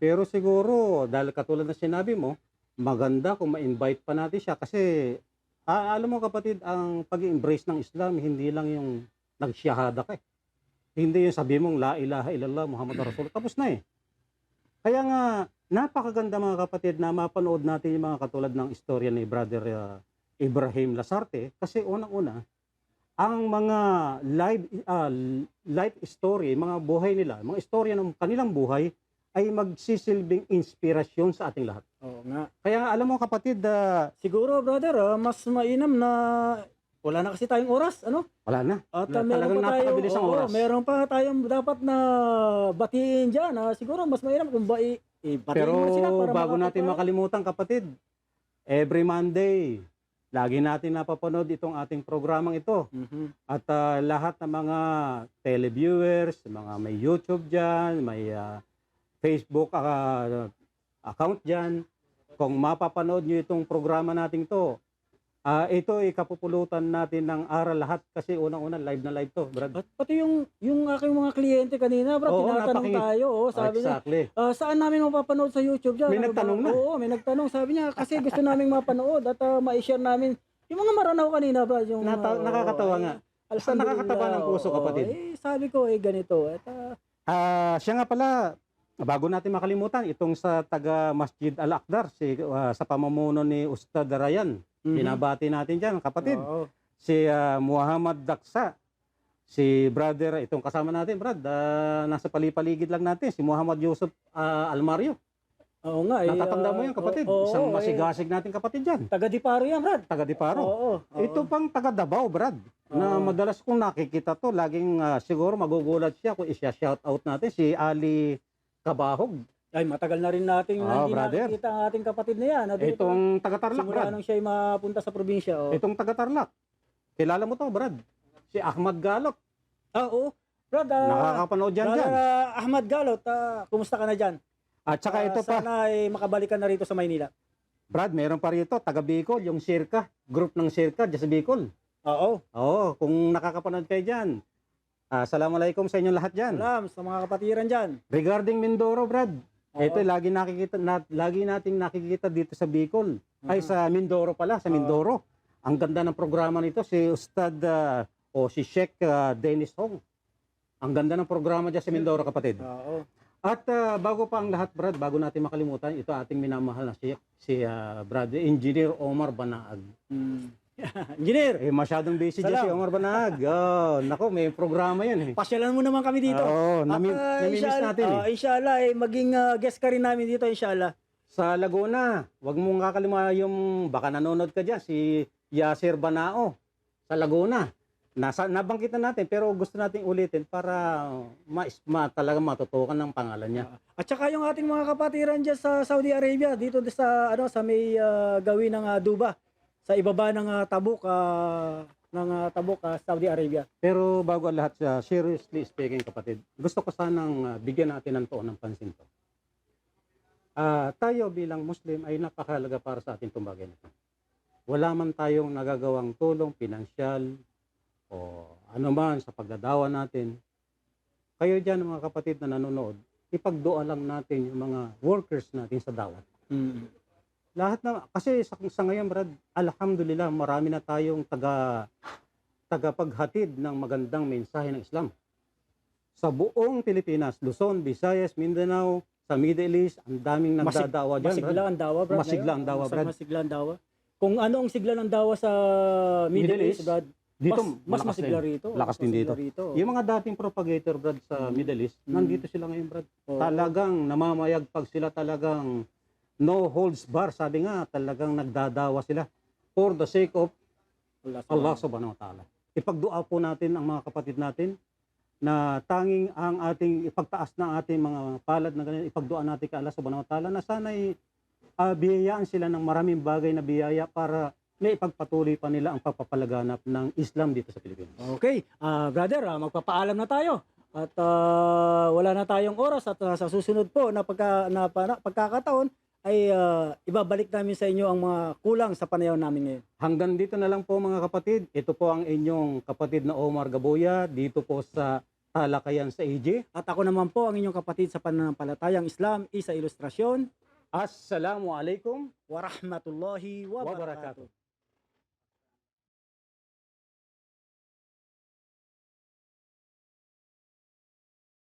Pero siguro, dahil katulad na sinabi mo, maganda kung ma-invite pa natin siya kasi, alam mo kapatid, ang pag-embrace ng Islam, hindi lang yung nagsyahada ka eh. Hindi yung sabi mong, La ilaha illallah, Muhammad Rasulullah, tapos na eh. Kaya nga, napakaganda mga kapatid na mapanood natin yung mga katulad ng istorya ni Brother Ibrahim Lasarte kasi unang-una, ang mga life story, mga buhay nila, mga istorya ng kanilang buhay ay magsisilbing inspirasyon sa ating lahat. Oo nga. Kaya alam mo kapatid, Siguro, brother, mas mainam na wala na kasi tayong oras, ano? wala na. At Talagang meron pa napakabilis ang oras. meron pa tayong dapat na batiin dyan. Siguro mas mainam kung batiin Pero mo sila para bago natin makapag- makalimutan kapatid, every Monday, lagi natin napapanood itong ating programang ito. At lahat ng mga televiewers, mga may YouTube dyan, may Facebook account dyan. Kung mapapanood nyo itong programa natin to, ito ay kapupulutan natin ng aral lahat kasi unang-una live na live to, Brad. At pati yung aking mga kliyente kanina, bro, Oo, tinatanong napaki- tayo. Sabi niya, Exactly. saan namin mapapanood sa YouTube dyan? May Ano ba? nagtanong na. Oo, may nagtanong. Sabi niya, kasi gusto namin mapanood at ma-share namin. Yung mga maranaw kanina, bro. Yung, Nakakatawa nga. Basta nakakatawa ng puso, kapatid. Sabi ko, ganito. At, Siya nga pala, bago natin makalimutan, itong sa taga Masjid Al-Aqdar, sa pamumuno ni Ustad Ryan, binabati natin dyan, kapatid. Oo. Si Muhammad Daksa, si brother, itong kasama natin, Brad, nasa palipaligid lang natin, si Muhammad Yusuf Almario. Oo nga. Natatanda mo yan, kapatid. Isang masigasig natin kapatid dyan. Taga Diparo yan, Brad. Taga Diparo. Oo. Ito pang taga Davao, Brad. Na Oo. madalas kong nakikita to, laging siguro magugulat siya kung i-shout out natin si Ali Kabahog. Ay, matagal na rin natin hindi brother. nakikita ang ating kapatid na yan. Itong taga Tarlac, simula Brad. nung siya ay mapunta sa probinsya. Oh. Itong taga Tarlac. Kilala mo to, Brad. Si Ahmad Galot. Oo. Brad, Nakakapanood yan dyan. Ahmad Galot, kumusta ka na dyan? At saka ito pa, Sana ay makabalik ka na rito sa Maynila. Brad, meron pa rito, taga Bicol, yung Sirka, group ng Sirka, dyan sa Bicol. Oo. Oo, kung nakakapanood kayo dyan. Assalamualaikum sa inyong lahat dyan. Salam sa mga kapatiran dyan. Regarding Mindoro, Brad, Oo. ito lagi nating nakikita dito sa Bicol. Ay sa Mindoro pala, sa Mindoro. Ang ganda ng programa nito si Ustad si Sheikh Dennis Hong. Ang ganda ng programa dyan sa Mindoro, kapatid. Oo. At bago pa ang lahat, Brad, bago natin makalimutan, ito ating minamahal na si Brad, Engineer Omar Banaag. Engineer, Masyadong busy dyan Salam. si Omar Banaag. Nako, may programa yan eh. pasyalan mo naman kami dito. Oo, At, namimiss natin eh. Inshallah, maging guest ka rin namin dito, inshallah. Sa Laguna, wag mong kakalimutan yung, baka nanonood ka dyan, si Yasir Banao sa Laguna. Nabangkit na natin pero gusto nating ulitin para talaga matutukan ng pangalan niya. At saka yung ating mga kapatiran dyan sa Saudi Arabia, dito sa sa may gawin ng Duba, sa ibaba ng Tabuk, Saudi Arabia. Pero bago ang lahat, seriously speaking, kapatid, gusto ko sanang bigyan natin ng tuon ng pansin to. Tayo bilang Muslim ay napakahalaga para sa ating tumbagay nito. Wala man tayong nagagawang tulong, pinansyal, o ano man sa pagdadawa natin. Kayo dyan mga kapatid na nanonood, ipagdua lang natin yung mga workers natin sa dawat. Lahat na, kasi sa ngayon, Brad, alhamdulillah, marami na tayong tagapaghatid ng magandang mensahe ng Islam. Sa buong Pilipinas, Luzon, Visayas, Mindanao, sa Middle East, ang daming nagdadawa dyan, Masigla Brad. ang dawa, Brad. Masigla ang dawa, Brad. Masigla ang dawa. Kung ano ang sigla ng dawa sa Middle East, Brad, Dito, mas malakas masigla din. rito. Lakas Mas din masigla dito. Yung mga dating propagator, Brad, sa Middle East, nandito sila ngayon, Brad. Oo. Talagang namamayagpag sila, talagang no holds bar. Sabi nga, talagang nagdadawa sila for the sake of Allah subhanahu wa ta'ala. Ipagdua po natin ang mga kapatid natin na tanging ang ating ipagtaas ng ating mga palad na ganyan, ipagdua natin kay Allah subhanahu wa ta'ala na sana'y biyayaan sila ng maraming bagay na biyaya para may ipagpatuloy pa nila ang pagpapalaganap ng Islam dito sa Pilipinas. Okay, brother, magpapaalam na tayo. At wala na tayong oras at sa susunod po na pagkakataon ay ibabalik namin sa inyo ang mga kulang sa panahon namin ngayon. Hanggang dito na lang po mga kapatid. Ito po ang inyong kapatid na Omar Gaboya dito po sa Talakayan sa AJ. At ako naman po ang inyong kapatid sa pananampalatayang Islam, Isa Ilustrasyon. Assalamualaikum Warahmatullahi wabarakatuh. wabarakatuh.